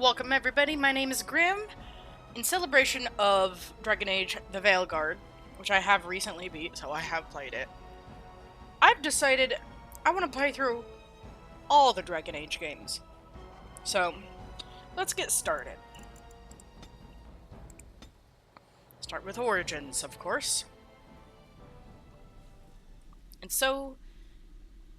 Welcome everybody, my name is Grim. In celebration of Dragon Age The Veilguard, which I have recently beat, so I have played it, I've decided I want to play through all the Dragon Age games. So, let's get started. Start with Origins, of course. And so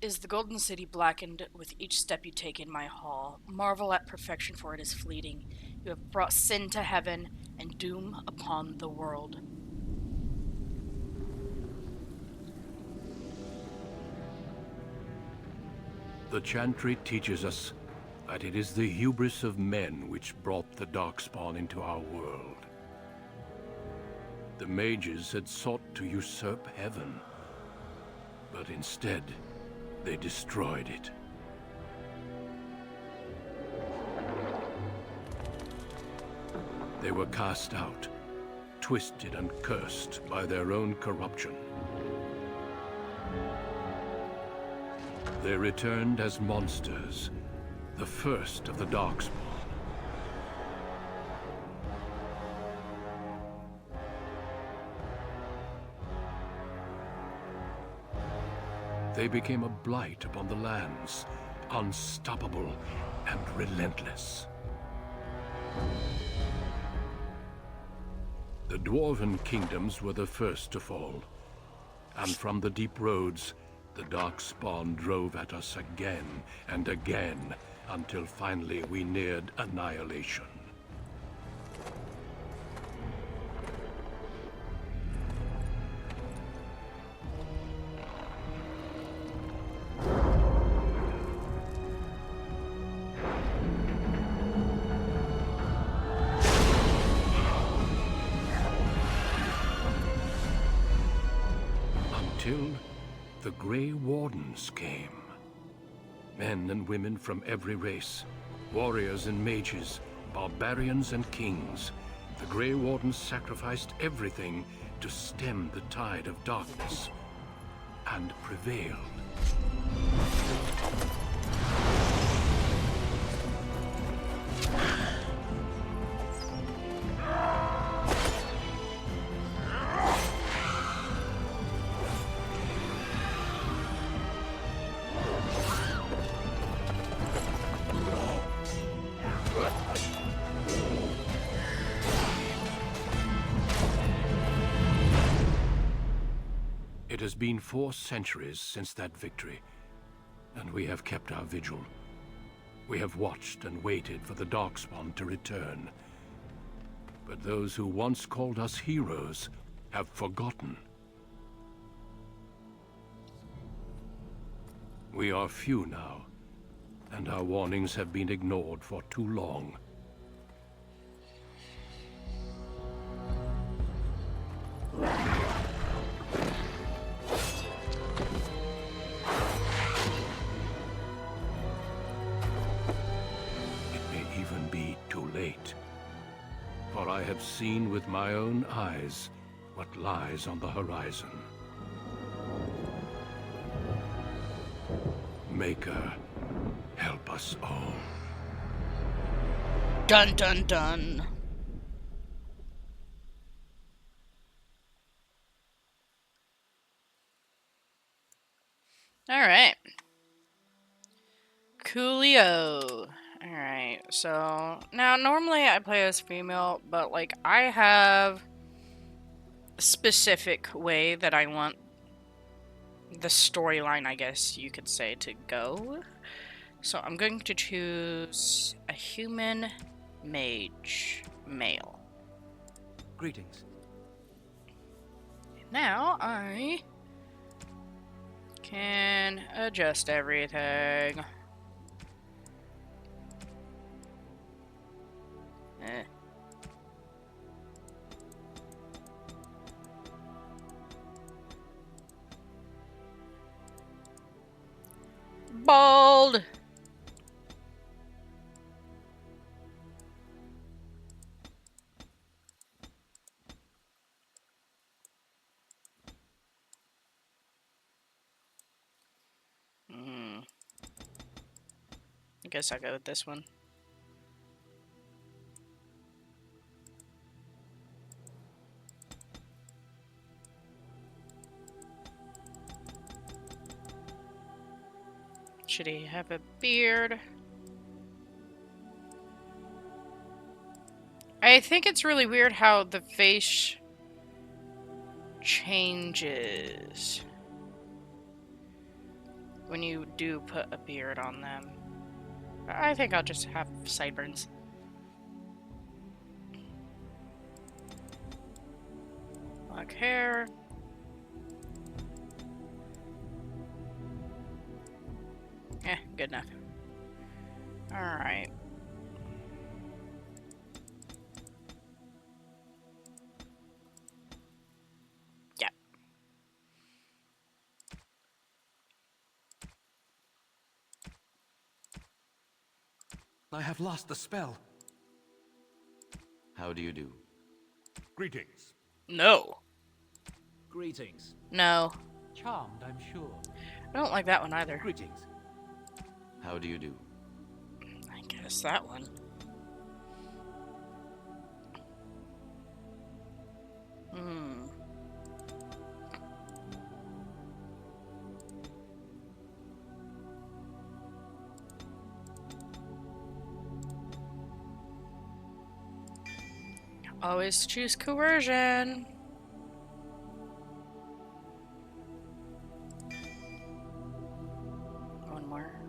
is the Golden City blackened with each step you take in my hall. Marvel at perfection, for it is fleeting. You have brought sin to heaven and doom upon the world. The Chantry teaches us that it is the hubris of men which brought the Darkspawn into our world. The mages had sought to usurp heaven, but instead, they destroyed it. They were cast out, twisted and cursed by their own corruption. They returned as monsters, the first of the Darkspawn. They became a blight upon the lands, unstoppable and relentless. The Dwarven kingdoms were the first to fall, and from the deep roads, the Darkspawn drove at us again and again, until finally we neared annihilation. Until the Grey Wardens came. Men and women from every race, warriors and mages, barbarians and kings. The Grey Wardens sacrificed everything to stem the tide of darkness, and prevailed. It has been 4 centuries since that victory, and we have kept our vigil. We have watched and waited for the Darkspawn to return. But those who once called us heroes have forgotten. We are few now, and our warnings have been ignored for too long. Even be too late. For I have seen with my own eyes what lies on the horizon. Maker, help us all. Dun dun dun. Alright. Coolio. Alright, so now normally I play as female, but like I have a specific way that I want the storyline, I guess you could say, to go. So I'm going to choose a human mage male. Greetings. Now I can adjust everything. Bald. I guess I'll go with this one. Should he have a beard? I think it's really weird how the face changes when you do put a beard on them. I think I'll just have sideburns. Black hair. Good enough. Alright. Yeah. I have lost the spell. How do you do? Greetings. No. Greetings. No. Charmed, I'm sure. I don't like that one either. Greetings. How do you do? I guess that one. Hmm. Always choose coercion. One more.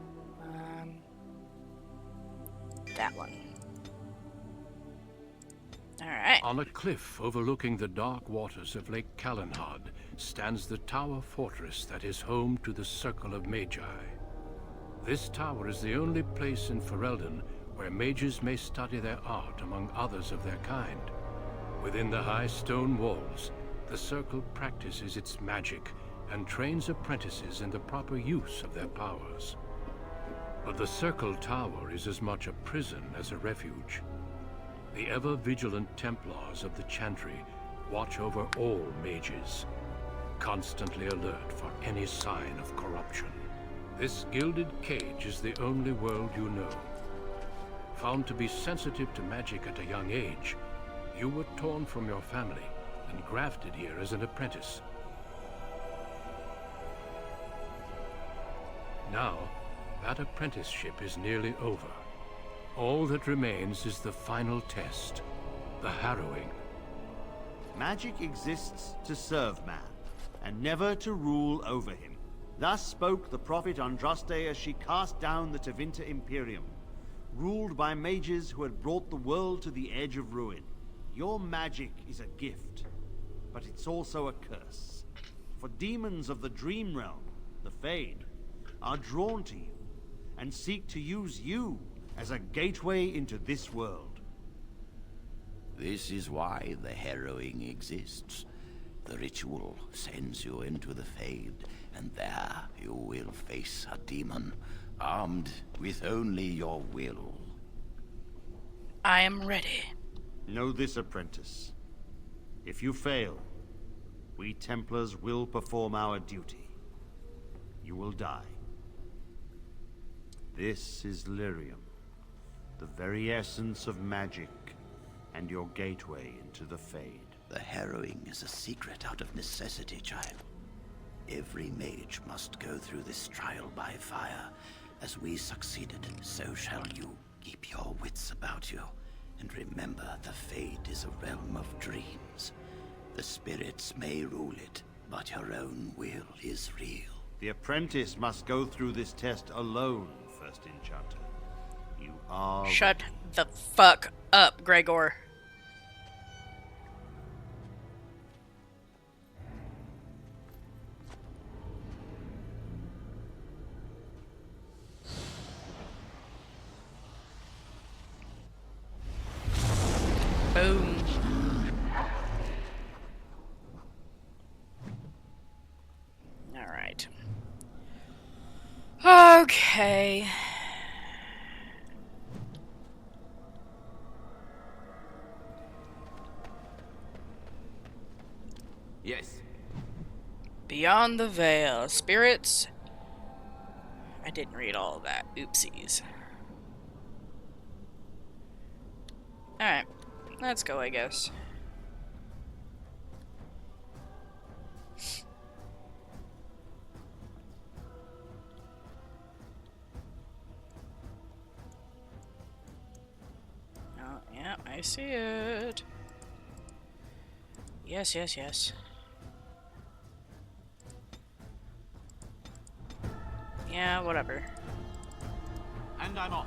That one. Alright. On a cliff overlooking the dark waters of Lake Calenhad stands the Tower Fortress that is home to the Circle of Magi. This tower is the only place in Ferelden where mages may study their art among others of their kind. Within the high stone walls, the Circle practices its magic and trains apprentices in the proper use of their powers. But the Circle Tower is as much a prison as a refuge. The ever-vigilant Templars of the Chantry watch over all mages, constantly alert for any sign of corruption. This gilded cage is the only world you know. Found to be sensitive to magic at a young age, you were torn from your family and grafted here as an apprentice. Now, that apprenticeship is nearly over. All that remains is the final test, the harrowing. Magic exists to serve man, and never to rule over him. Thus spoke the prophet Andraste as she cast down the Tevinter Imperium, ruled by mages who had brought the world to the edge of ruin. Your magic is a gift, but it's also a curse. For demons of the Dream Realm, the Fade, are drawn to you, and seek to use you as a gateway into this world. This is why the harrowing exists. The ritual sends you into the Fade, and there you will face a demon, armed with only your will. I am ready. Know this, apprentice. If you fail, we Templars will perform our duty. You will die. This is Lyrium, the very essence of magic, and your gateway into the Fade. The harrowing is a secret out of necessity, child. Every mage must go through this trial by fire. As we succeeded, so shall you. Keep your wits about you, and remember the Fade is a realm of dreams. The spirits may rule it, but your own will is real. The apprentice must go through this test alone, First Enchanter. You are... Shut the fuck up, Gregor. Boom. All right. Okay. Yes. Beyond the Veil. Spirits. I didn't read all of that. Oopsies. Alright. Let's go, I guess. I see it. Yes, yes, yes. Yeah, whatever. And I'm off.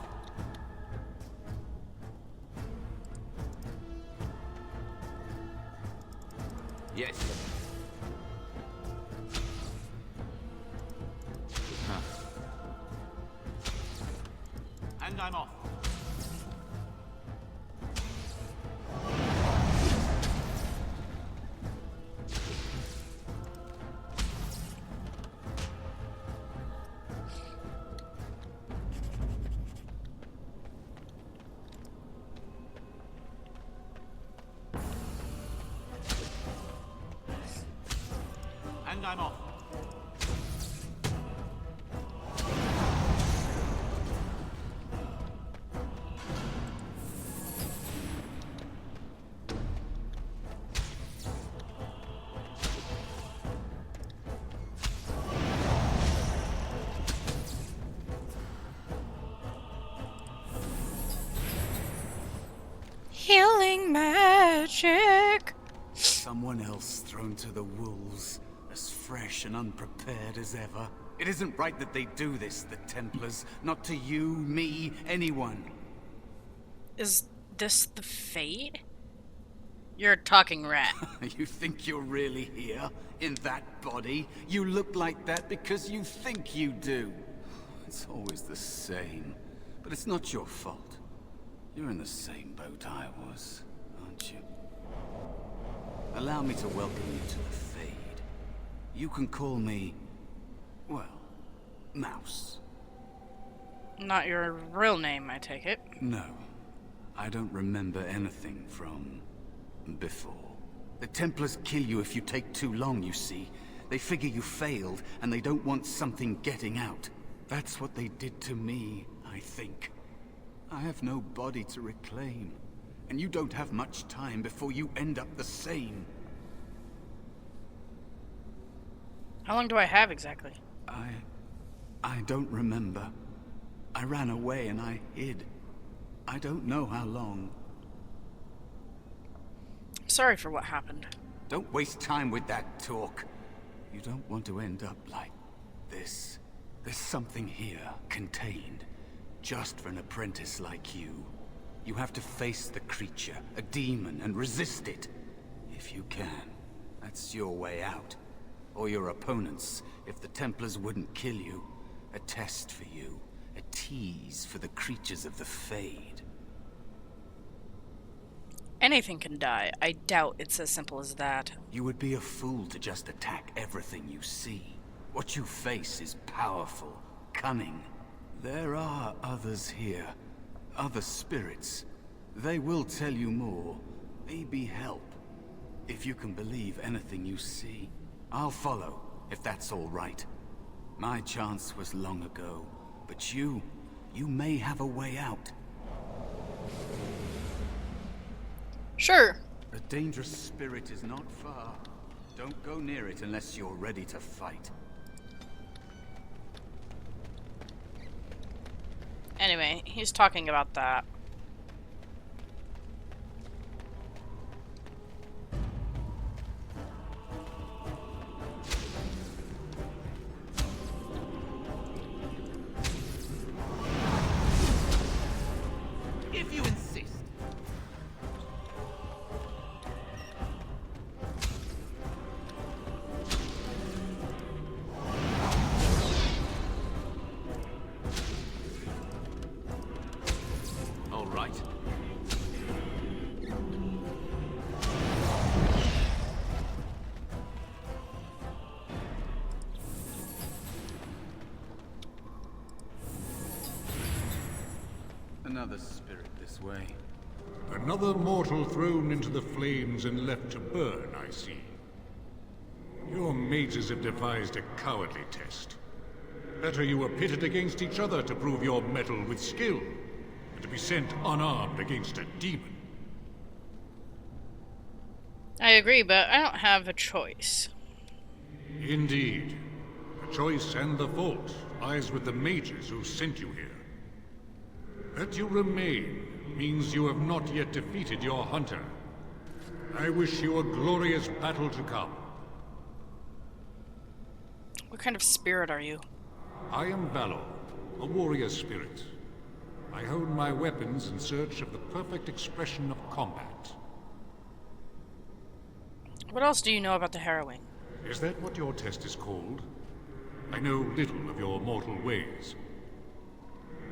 Yes. And I'm off. And I'm off. Healing magic. Someone else thrown to the wolves, as fresh and unprepared as ever. It isn't right that they do this, the Templars. Not to you, me, anyone. Is this the fate? You're a talking rat. You think you're really here? In that body? You look like that because you think you do. It's always the same. But it's not your fault. You're in the same boat I was, aren't you? Allow me to welcome you to the Fade. You can call me, well, Mouse. Not your real name, I take it. No. I don't remember anything from before. The Templars kill you if you take too long, you see. They figure you failed, and they don't want something getting out. That's what they did to me, I think. I have no body to reclaim, and you don't have much time before you end up the same. How long do I have exactly? I don't remember. I ran away and I hid. I don't know how long. Sorry for what happened. Don't waste time with that talk. You don't want to end up like this. There's something here, contained, just for an apprentice like you. You have to face the creature, a demon, and resist it. If you can. That's your way out. Or your opponents, if the Templars wouldn't kill you. A test for you. A tease for the creatures of the Fade. Anything can die. I doubt it's as simple as that. You would be a fool to just attack everything you see. What you face is powerful, cunning. There are others here. Other spirits. They will tell you more. Maybe help. If you can believe anything you see. I'll follow, if that's all right. My chance was long ago. But you may have a way out. Sure. A dangerous spirit is not far. Don't go near it unless you're ready to fight. Anyway, he's talking about that. If you insist. All right. Another spirit this way. Another mortal thrown into the flames and left to burn, I see. Your mages have devised a cowardly test. Better you were pitted against each other to prove your mettle with skill, than to be sent unarmed against a demon. I agree, but I don't have a choice. Indeed. The choice and the fault lies with the mages who sent you here. That you remain means you have not yet defeated your hunter. I wish you a glorious battle to come. What kind of spirit are you? I am Valor, a warrior spirit. I hone my weapons in search of the perfect expression of combat. What else do you know about the Harrowing? Is that what your test is called? I know little of your mortal ways.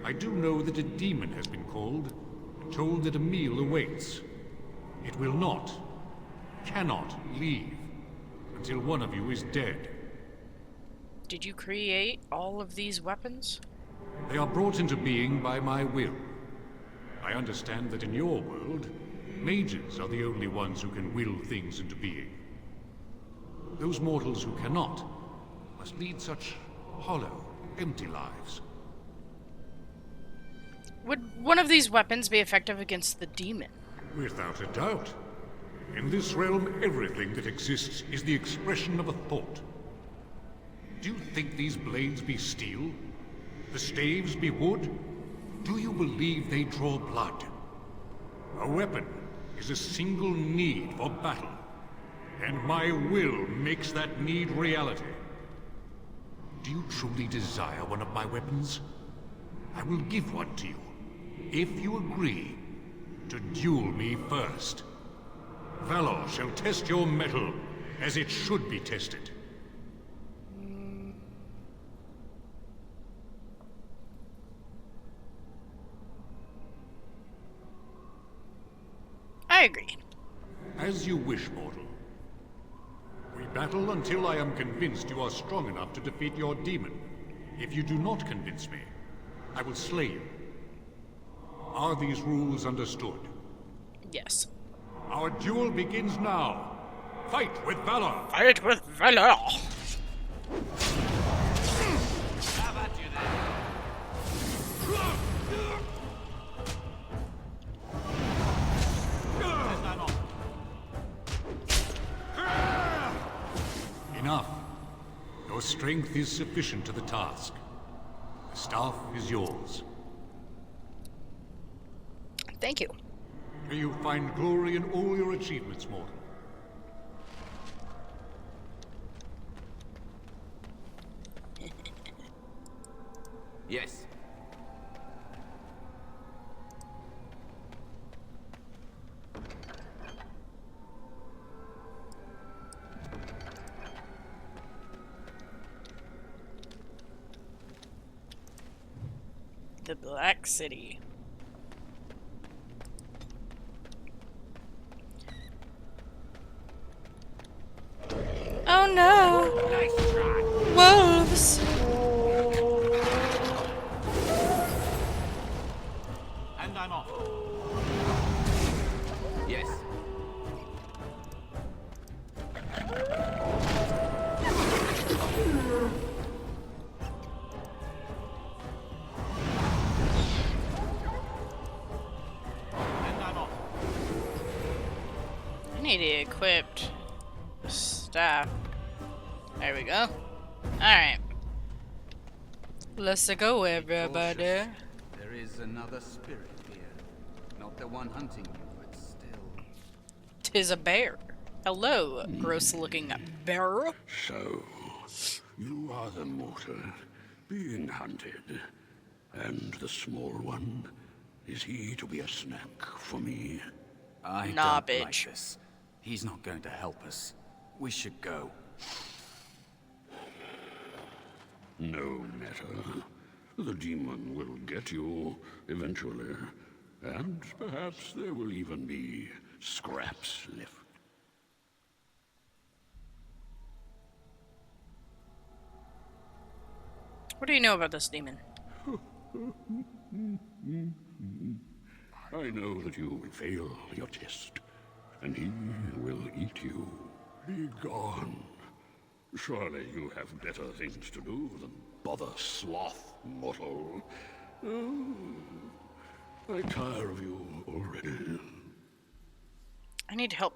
I do know that a demon has been called, and told that a meal awaits. It will not, cannot leave, until one of you is dead. Did you create all of these weapons? They are brought into being by my will. I understand that in your world, mages are the only ones who can will things into being. Those mortals who cannot must lead such hollow, empty lives. Would one of these weapons be effective against the demon? Without a doubt. In this realm, everything that exists is the expression of a thought. Do you think these blades be steel? The staves be wood? Do you believe they draw blood? A weapon is a single need for battle, and my will makes that need reality. Do you truly desire one of my weapons? I will give one to you, if you agree to duel me first. Valor shall test your mettle as it should be tested. I agree. As you wish, mortal. We battle until I am convinced you are strong enough to defeat your demon. If you do not convince me, I will slay you. Are these rules understood? Yes. Our duel begins now. Fight with valor! Fight with valor! Enough. Your strength is sufficient to the task. The staff is yours. Thank you. May you find glory in all your achievements, mortal. Yes. The Black City. Oh no! Nice try. Wolves! And I'm off. Yes. And I'm off. I need to equip the staff. There we go. Alright. Let's go, everybody. There is another spirit here. Not the one hunting you, but still. Tis a bear. Hello, gross-looking bear. So, you are the mortal being hunted. And the small one, is he to be a snack for me? I Nah, don't like bitch. this. He's not going to help us. We should go. No matter. The demon will get you eventually. And perhaps there will even be scraps left. What do you know about this demon? I know that you will fail your test, and he will eat you. Be gone. Surely you have better things to do than bother sloth, mortal. Oh, I tire of you already. I need help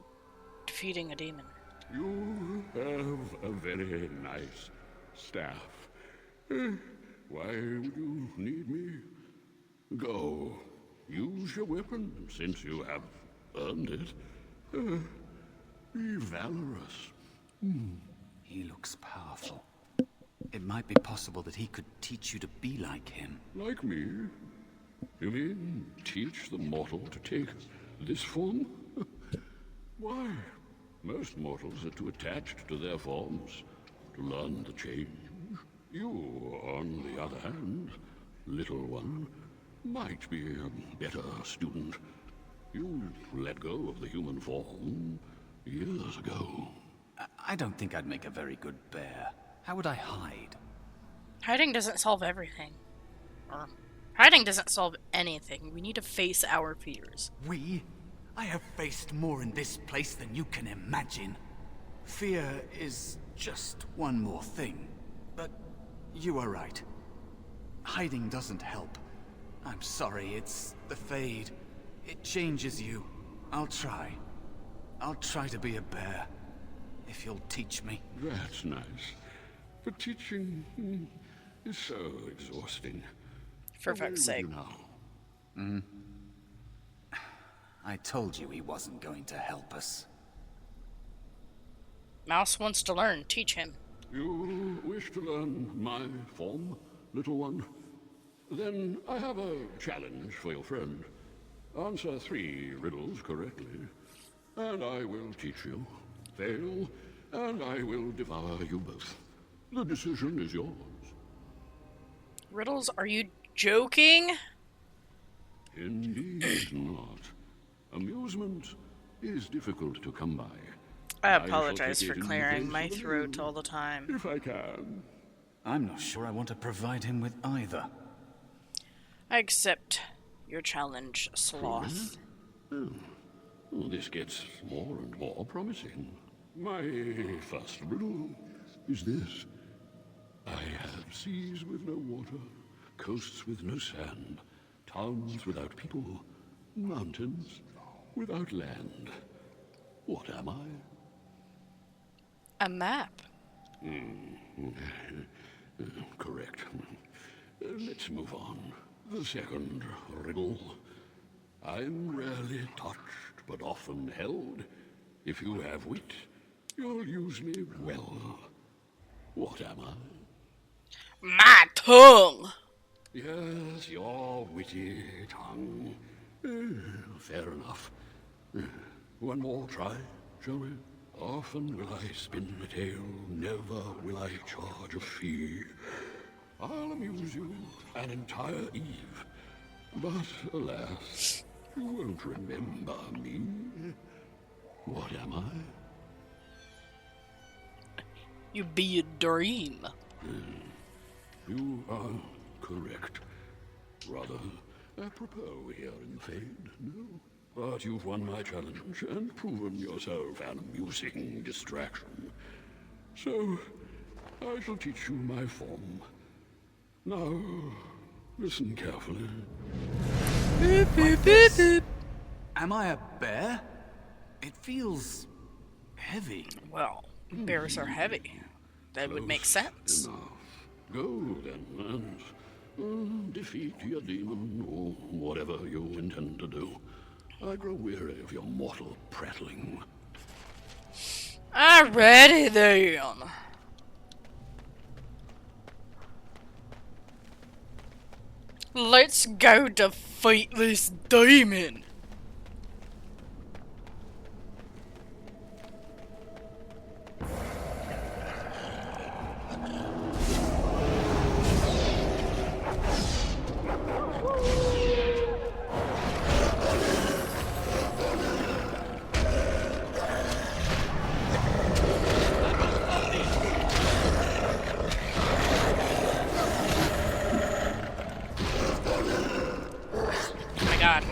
defeating a demon. You have a very nice staff. Why would you need me? Go. Use your weapon, since you have earned it. Be valorous. He looks powerful. It might be possible that he could teach you to be like him. Like me? You mean teach the mortal to take this form? Why, most mortals are too attached to their forms to learn the change. You, on the other hand, little one, might be a better student. You let go of the human form years ago. I don't think I'd make a very good bear. How would I hide? Hiding doesn't solve everything. Or, hiding doesn't solve anything. We need to face our fears. We? I have faced more in this place than you can imagine. Fear is just one more thing. But you are right. Hiding doesn't help. I'm sorry, it's the Fade. It changes you. I'll try. I'll try to be a bear. If you'll teach me. That's nice. But teaching is so exhausting. For fuck's sake. Now. I told you he wasn't going to help us. Mouse wants to learn. Teach him. You wish to learn my form, little one? Then I have a challenge for your friend. Answer 3 riddles correctly, and I will teach you. Fail, and I will devour you both. The decision is yours. Riddles? Are you joking? Indeed not. Amusement is difficult to come by. I shall apologize take for it in clearing place my of the throat new, all the time. if I can. I'm not sure I want to provide him with either. I accept your challenge, Sloth. Oh, this gets more and more promising. My first riddle is this. I have seas with no water, coasts with no sand, towns without people, mountains without land. What am I? A map. Correct. Let's move on. The second riddle. I'm rarely touched, but often held. If you have wit, you'll use me well. What am I? My tongue! Yes, your witty tongue. Fair enough. One more try, shall we? Often will I spin a tale, never will I charge a fee. I'll amuse you an entire eve, but alas, you won't remember me. What am I? You be a dream. You are correct. Rather apropos here in the Fade, no? But you've won my challenge and proven yourself an amusing distraction. So, I shall teach you my form. Now, listen carefully. Am I a bear? It feels heavy. Well, bears are heavy. That would make sense. Enough. Go then and defeat your demon or whatever you intend to do. I grow weary of your mortal prattling. Alrighty then. Let's go defeat this demon. Oh my god.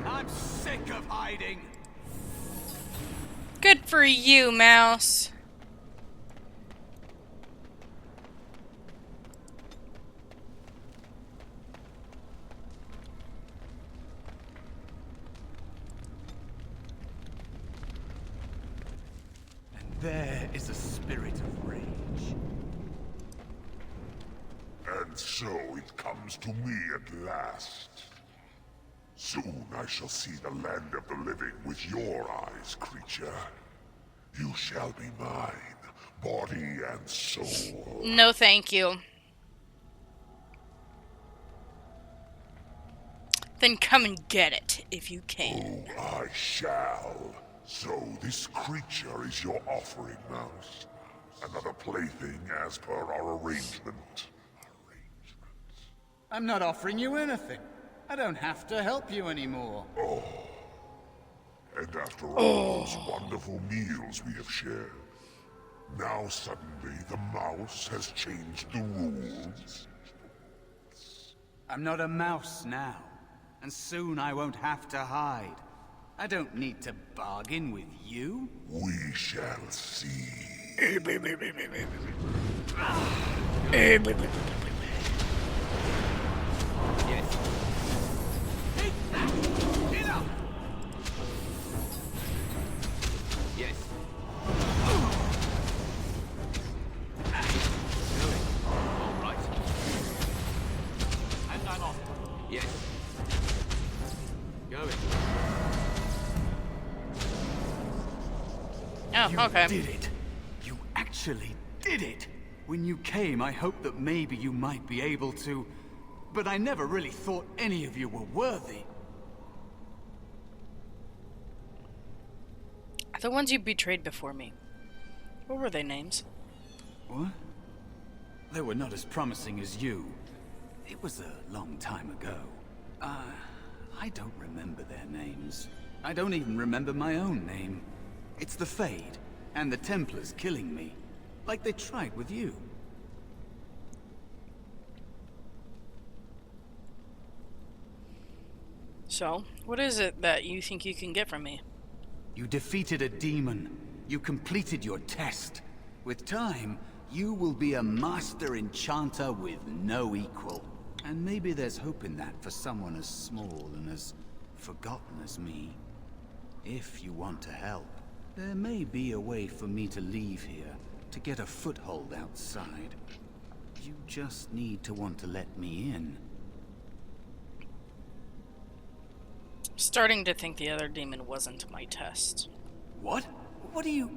I'm sick of hiding. Good for you, Mouse. And there is a spirit of rage. And so it comes to me at last. Soon I shall see the land of the living with your eyes, creature. You shall be mine, body and soul. No, thank you. Then come and get it, if you can. Oh, I shall. So this creature is your offering, Mouse. Another plaything as per our arrangement. I'm not offering you anything. I don't have to help you anymore. Oh. And after all those wonderful meals we have shared, now suddenly the mouse has changed the rules. I'm not a mouse now, and soon I won't have to hide. I don't need to bargain with you. We shall see. Yes. Take that! Get up! Yes. All right. And I'm off. Yes. Going. Oh, You okay. did it. You actually did it. When you came, I hoped that maybe you might be able to, but I never really thought any of you were worthy. The ones you betrayed before me. What were their names? What? They were not as promising as you. It was a long time ago. I don't remember their names. I don't even remember my own name. It's the Fade, and the Templars killing me. Like they tried with you. So, what is it that you think you can get from me? You defeated a demon. You completed your test. With time, you will be a master enchanter with no equal. And maybe there's hope in that for someone as small and as forgotten as me. If you want to help, there may be a way for me to leave here, to get a foothold outside. You just need to want to let me in. Starting to think the other demon wasn't my test. What? What do you...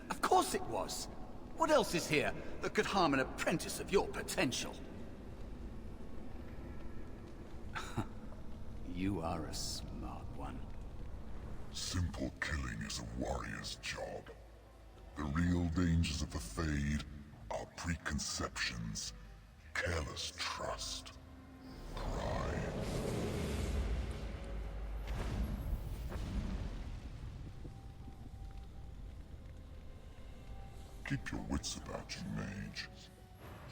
Of course it was! What else is here that could harm an apprentice of your potential? You are a smart one. Simple killing is a warrior's job. The real dangers of the Fade are preconceptions, careless trust, pride. Keep your wits about you, mage.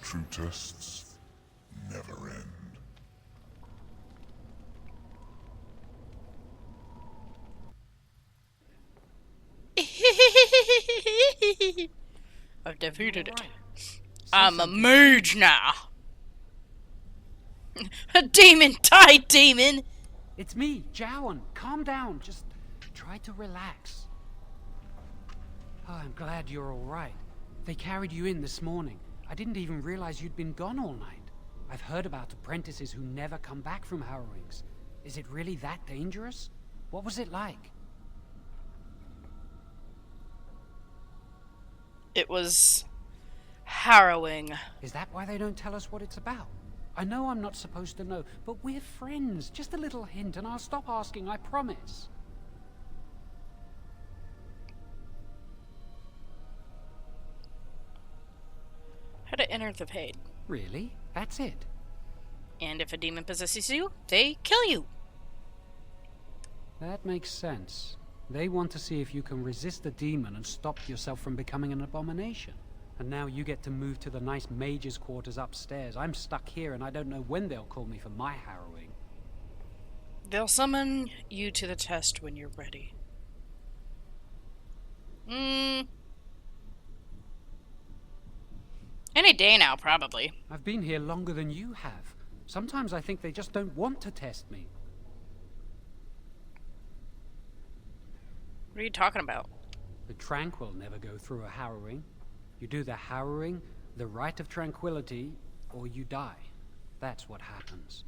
True tests never end. I've defeated it. Right. I'm a mage now. A demon, die, demon! It's me, Jowan. Calm down. Just try to relax. Oh, I'm glad you're all right. They carried you in this morning. I didn't even realize you'd been gone all night. I've heard about apprentices who never come back from harrowings. Is it really that dangerous? What was it like? It was harrowing. Is that why they don't tell us what it's about? I know I'm not supposed to know, but we're friends. Just a little hint and I'll stop asking, I promise. How to enter the Fade. Really? That's it? And if a demon possesses you, they kill you. That makes sense. They want to see if you can resist the demon and stop yourself from becoming an abomination. And now you get to move to the nice mage's quarters upstairs. I'm stuck here and I don't know when they'll call me for my harrowing. They'll summon you to the test when you're ready. Any day now, probably. I've been here longer than you have. Sometimes I think they just don't want to test me. What are you talking about? The Tranquil never go through a harrowing. You do the harrowing, the Rite of Tranquility, or you die. That's what happens.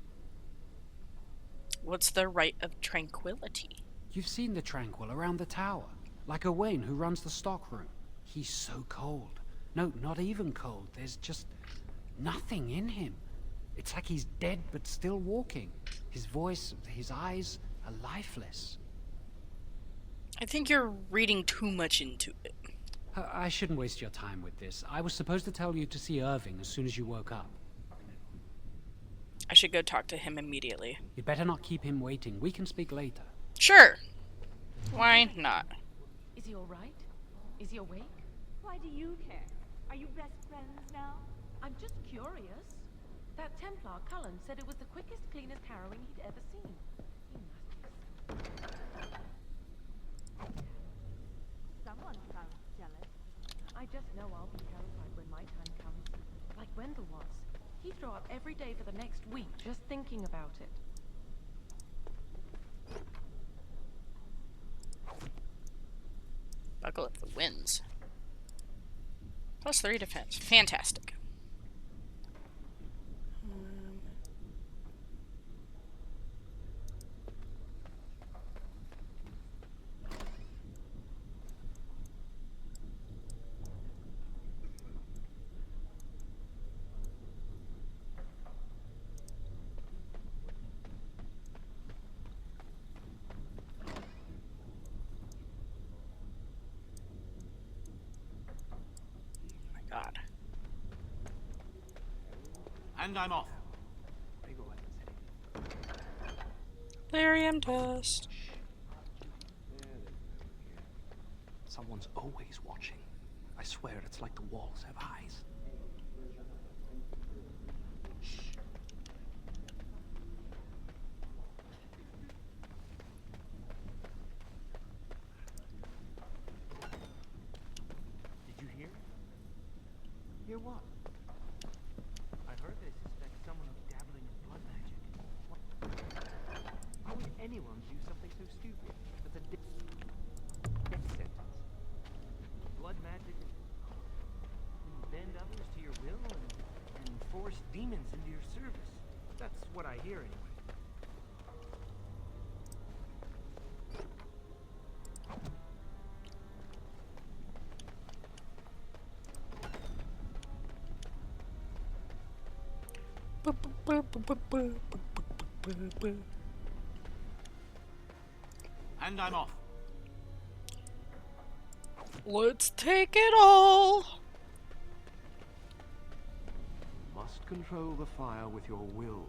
What's the right of tranquility? You've seen the Tranquil around the tower, like Owain who runs the stockroom. He's so cold. No, not even cold. There's just nothing in him. It's like he's dead but still walking. His voice, his eyes are lifeless. I think you're reading too much into it. I shouldn't waste your time with this. I was supposed to tell you to see Irving as soon as you woke up. I should go talk to him immediately. You'd better not keep him waiting. We can speak later. Sure. Why not? Is he alright? Is he awake? Why do you care? Are you best friends now? I'm just curious. That Templar, Cullen, said it was the quickest, cleanest harrowing he'd ever seen. He must be... Someone sounds jealous. I just know I'll be terrified when my time comes. Like Wendell was. He'd throw up every day for the next week just thinking about it. Buckle up the wins. +3 defense. Fantastic. God. And I'm off. Lyrium test. Someone's always watching. I swear it's like the walls have eyes. Did you hear? Hear what? I heard they suspect someone of dabbling in blood magic. What? How would anyone do something so stupid? That's a death sentence. Blood magic is when you bend others to your will and force demons into your service. That's what I hear anyway. And I'm off. Let's take it all. Must control the fire with your will.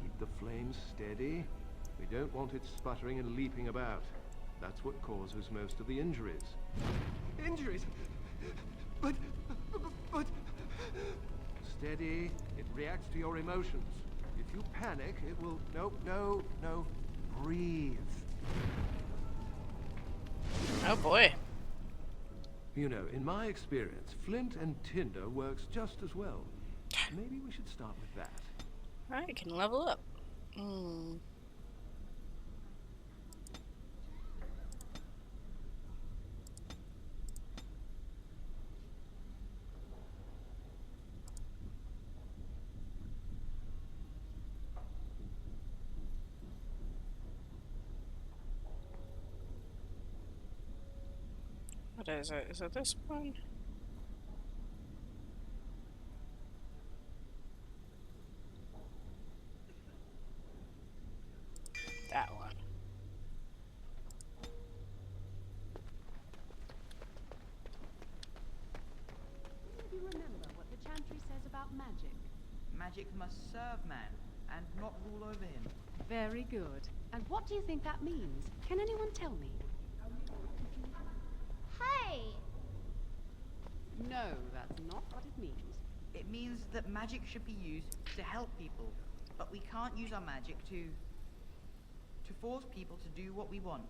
Keep the flames steady. We don't want it sputtering and leaping about. That's what causes most of the injuries. Injuries? But... Steady. It reacts to your emotions. If you panic, it will... No. Breathe. Oh boy. You know, in my experience, flint and tinder works just as well. Maybe we should start with that. I can level up. What is it? Is it this one? That one. Do you remember what the chantry says about magic? Magic must serve man, and not rule over him. Very good. And what do you think that means? Can anyone tell me? Hey! No, that's not what it means. It means that magic should be used to help people, but we can't use our magic to force people to do what we want.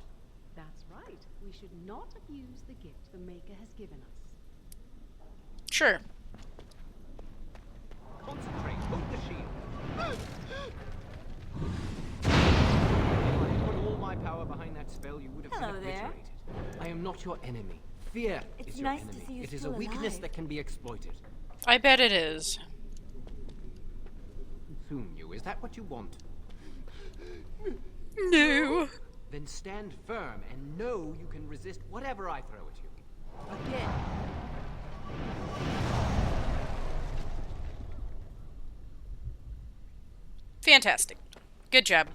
That's right. We should not abuse the gift the Maker has given us. Sure. Concentrate. Hold the shield. If I put all my power behind that spell, you would have Hello been there. obliterated. I am not your enemy. Fear It's is your nice to enemy. see you It is a still weakness alive. that can be exploited. I bet it is. Is that what you want? No. Then stand firm and know you can resist whatever I throw at you. Again. Fantastic. Good job.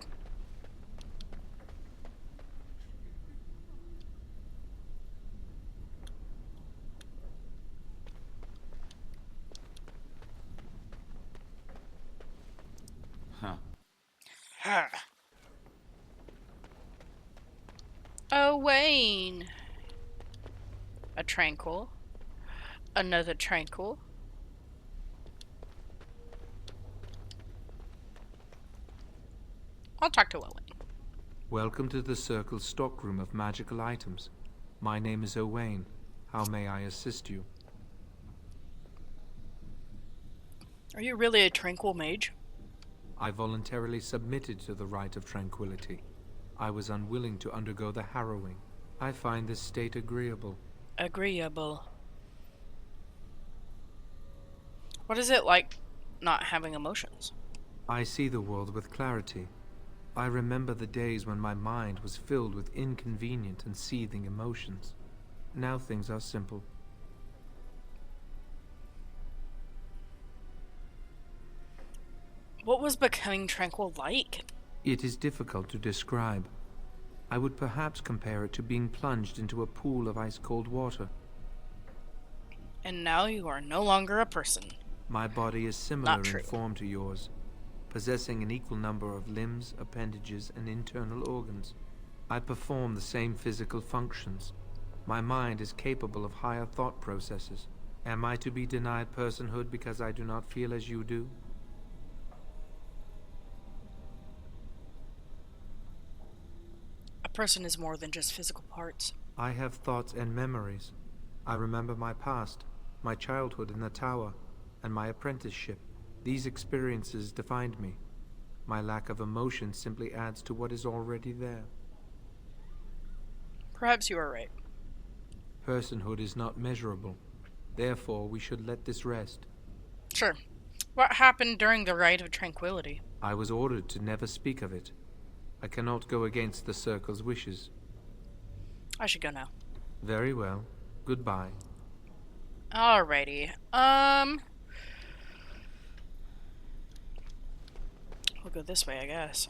Huh. Owain. A tranquil. Another tranquil. I'll talk to Owain. Welcome to the Circle's stockroom of magical items. My name is Owain. How may I assist you? Are you really a tranquil mage? I voluntarily submitted to the rite of tranquility. I was unwilling to undergo the harrowing. I find this state agreeable. Agreeable. What is it like not having emotions? I see the world with clarity. I remember the days when my mind was filled with inconvenient and seething emotions. Now things are simple. What was becoming tranquil like? It is difficult to describe. I would perhaps compare it to being plunged into a pool of ice-cold water. And now you are no longer a person. My body is similar in form to yours, possessing an equal number of limbs, appendages, and internal organs. I perform the same physical functions. My mind is capable of higher thought processes. Am I to be denied personhood because I do not feel as you do? A person is more than just physical parts. I have thoughts and memories. I remember my past, my childhood in the tower, and my apprenticeship. These experiences defined me. My lack of emotion simply adds to what is already there. Perhaps you are right. Personhood is not measurable. Therefore, we should let this rest. Sure. What happened during the Rite of Tranquility? I was ordered to never speak of it. I cannot go against the Circle's wishes. I should go now. Very well. Goodbye. Alrighty. We'll go this way, I guess.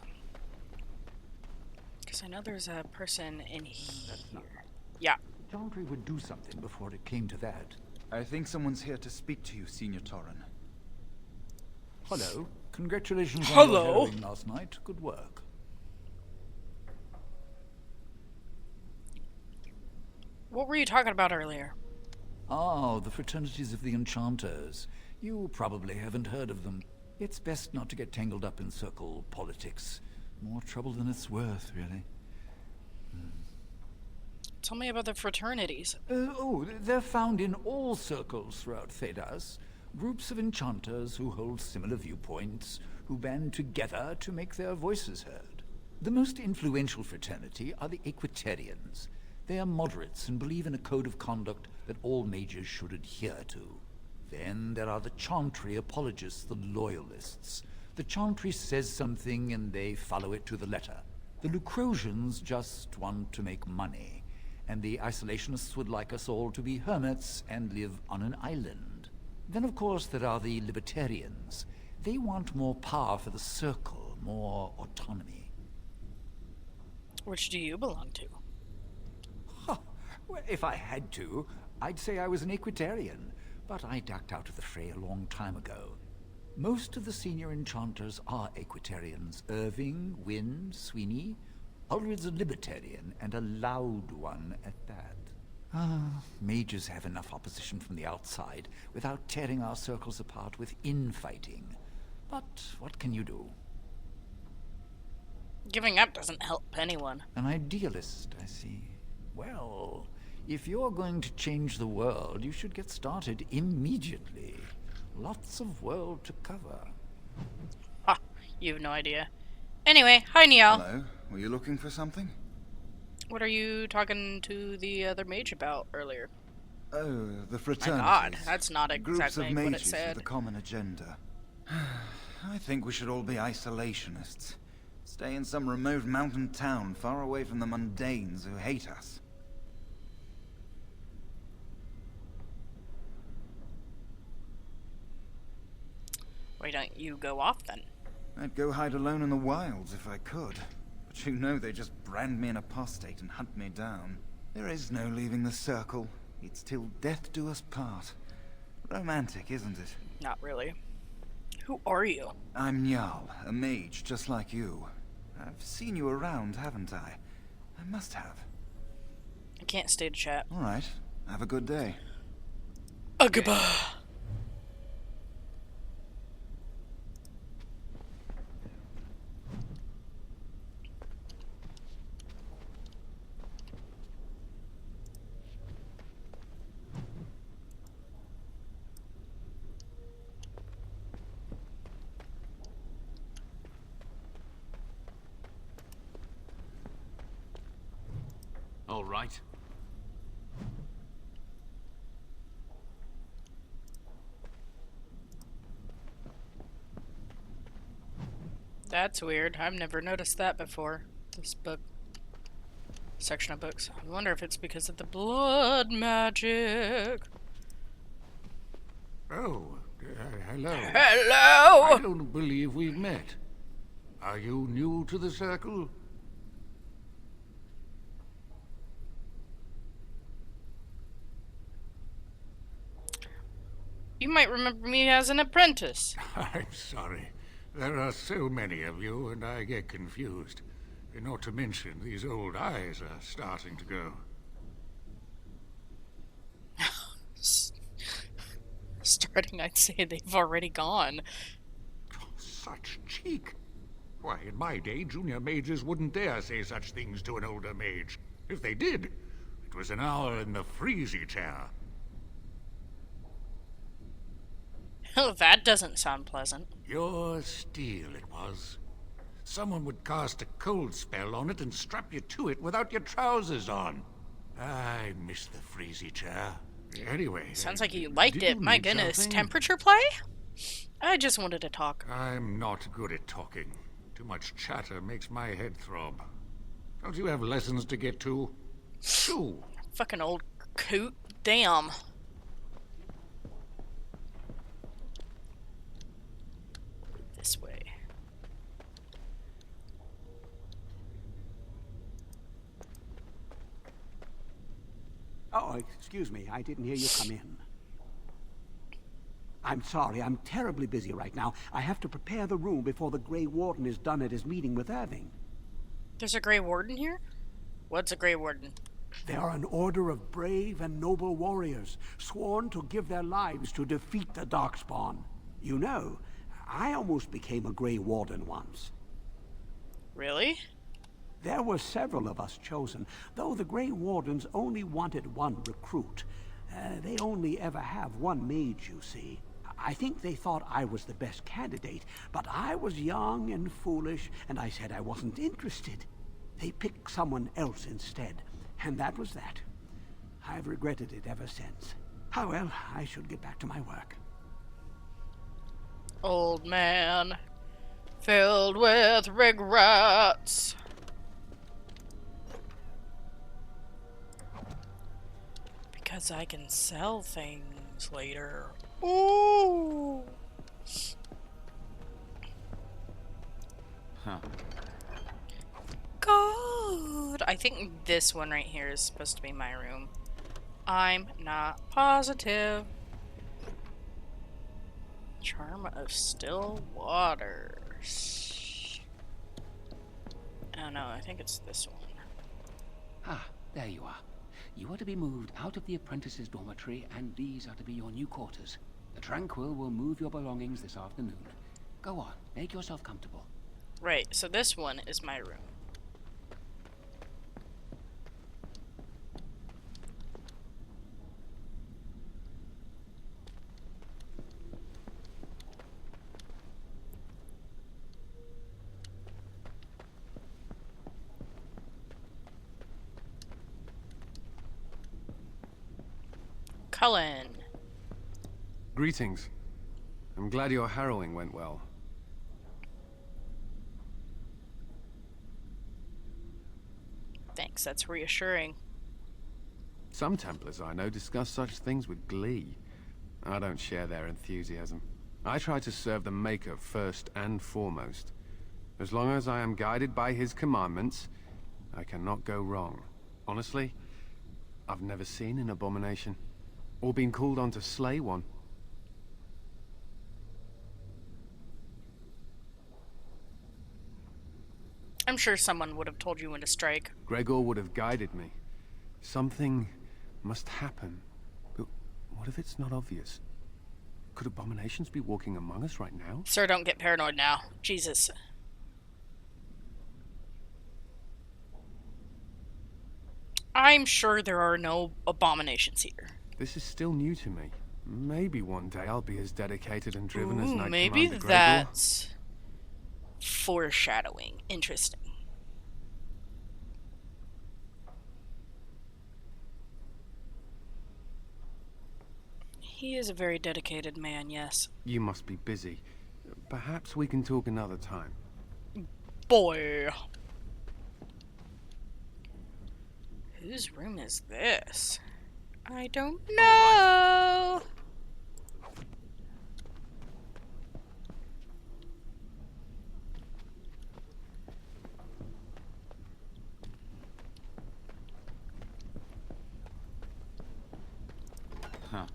Because I know there's a person in here. Yeah. Chantry would do something before it came to that. I think someone's here to speak to you, Senior Torren. Hello. Congratulations on your harrowing last night. Good work. What were you talking about earlier? Oh, the fraternities of the Enchanters. You probably haven't heard of them. It's best not to get tangled up in circle politics. More trouble than it's worth, really. Tell me about the fraternities. They're found in all circles throughout Thedas. Groups of enchanters who hold similar viewpoints, who band together to make their voices heard. The most influential fraternity are the Equitarians. They are moderates and believe in a code of conduct that all mages should adhere to. Then there are the Chantry apologists, the loyalists. The Chantry says something and they follow it to the letter. The Lucrosians just want to make money, and the Isolationists would like us all to be hermits and live on an island. Then of course there are the Libertarians. They want more power for the Circle, more autonomy. Which do you belong to? Well, if I had to, I'd say I was an Equitarian, but I ducked out of the fray a long time ago. Most of the senior enchanters are Equitarians. Irving, Wynne, Sweeney. Ulrid's a Libertarian, and a loud one at that. Mages have enough opposition from the outside without tearing our circles apart with infighting. But what can you do? Giving up doesn't help anyone. An idealist, I see. Well, if you're going to change the world, you should get started immediately. Lots of world to cover. Ah, you have no idea. Anyway, hi Niall. Hello, were you looking for something? What are you talking to the other mage about earlier? Oh, the fraternities. My god, that's not Groups exactly of what it mages said. with a common agenda. I think we should all be isolationists. Stay in some remote mountain town, far away from the mundanes who hate us. Why don't you go off then? I'd go hide alone in the wilds if I could. But you know they just brand me an apostate and hunt me down. There is no leaving the circle. It's till death do us part. Romantic, isn't it? Not really. Who are you? I'm Njal, a mage just like you. I've seen you around, haven't I? I must have. I can't stay to chat. Alright, have a good day. Goodbye. All right. That's weird. I've never noticed that before. This book. Section of books. I wonder if it's because of the blood magic. Oh, hello. Hello! I don't believe we've met. Are you new to the circle? You might remember me as an apprentice. I'm sorry. There are so many of you, and I get confused. Not to mention, these old eyes are starting to go. Starting, I'd say they've already gone. Such cheek. Why, in my day, junior mages wouldn't dare say such things to an older mage. If they did, it was an hour in the freezy chair. Oh, that doesn't sound pleasant. Your steel, it was. Someone would cast a cold spell on it and strap you to it without your trousers on. I miss the freezy chair. Anyway... Sounds like you liked it. you My need goodness. something? Temperature play? I just wanted to talk. I'm not good at talking. Too much chatter makes my head throb. Don't you have lessons to get to? Shoo! Fucking old coot. Damn. This way. Oh, excuse me. I didn't hear you come in. I'm sorry. I'm terribly busy right now. I have to prepare the room before the Grey Warden is done at his meeting with Irving. There's a Grey Warden here? What's a Grey Warden? They are an order of brave and noble warriors, sworn to give their lives to defeat the Darkspawn. You know, I almost became a Grey Warden once. Really? There were several of us chosen, though the Grey Wardens only wanted one recruit. They only ever have one mage, you see. I think they thought I was the best candidate, but I was young and foolish, and I said I wasn't interested. They picked someone else instead, and that was that. I've regretted it ever since. Oh well, I should get back to my work. Old man. Filled with regrets. Because I can sell things later. Ooh. Huh. God. I think this one right here is supposed to be my room. I'm not positive. Charm of still waters. Oh no, I think it's this one. Ah, there you are. You are to be moved out of the apprentice's dormitory, and these are to be your new quarters. The Tranquil will move your belongings this afternoon. Go on, make yourself comfortable. Right, so this one is my room. Cullen. Greetings. I'm glad your harrowing went well. Thanks, that's reassuring. Some Templars I know discuss such things with glee. I don't share their enthusiasm. I try to serve the Maker first and foremost. As long as I am guided by his commandments, I cannot go wrong. Honestly, I've never seen an abomination, or been called on to slay one. I'm sure someone would have told you when to strike. Gregor would have guided me. Something must happen. But what if it's not obvious? Could abominations be walking among us right now? Sir, don't get paranoid now. Jesus. I'm sure there are no abominations here. This is still new to me. Maybe one day I'll be as dedicated and driven as Knight maybe Commander Gregor. that's foreshadowing. Interesting. He is a very dedicated man, yes. You must be busy. Perhaps we can talk another time. Boy. Whose room is this? I don't know. Huh.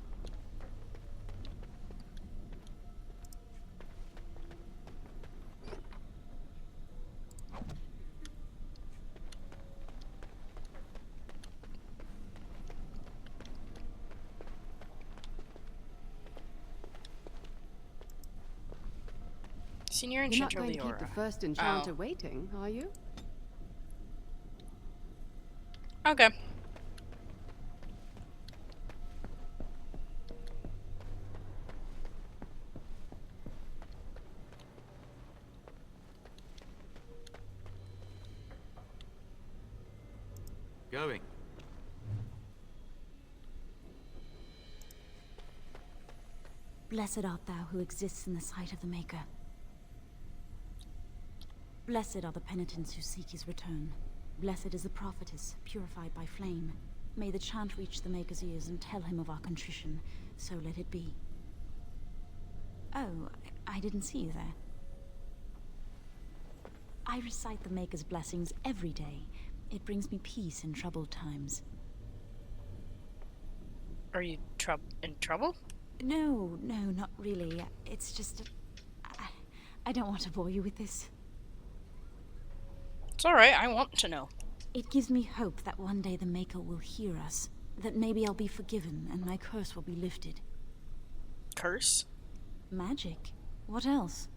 Senior You're not Enchanter going to keep Leora. the first enchanter waiting, are you? Okay. Going. Blessed art thou who exists in the sight of the Maker. Blessed are the penitents who seek his return. Blessed is the prophetess, purified by flame. May the chant reach the Maker's ears and tell him of our contrition, so let it be. Oh, I didn't see you there. I recite the Maker's blessings every day. It brings me peace in troubled times. Are you in trouble? No, not really. It's just... I don't want to bore you with this. It's alright, I want to know. It gives me hope that one day the Maker will hear us. That maybe I'll be forgiven and my curse will be lifted. Curse? Magic. What else?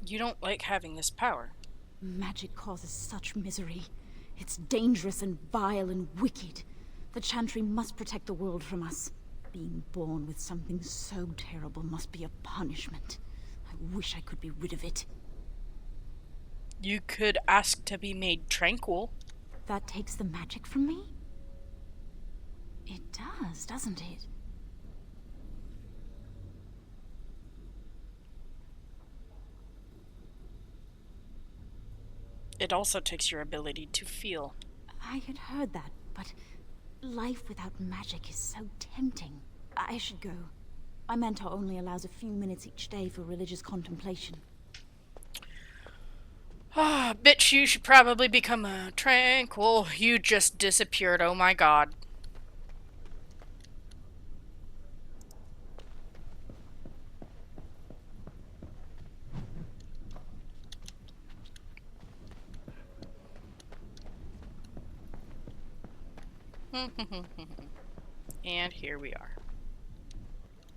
You don't like having this power. Magic causes such misery. It's dangerous and vile and wicked. The Chantry must protect the world from us. Being born with something so terrible must be a punishment. I wish I could be rid of it. You could ask to be made tranquil. That takes the magic from me? It does, doesn't it? It also takes your ability to feel. I had heard that, but life without magic is so tempting. I should go. My mentor only allows a few minutes each day for religious contemplation. Ah, bitch, you should probably become tranquil. You just disappeared, oh my god. And here we are.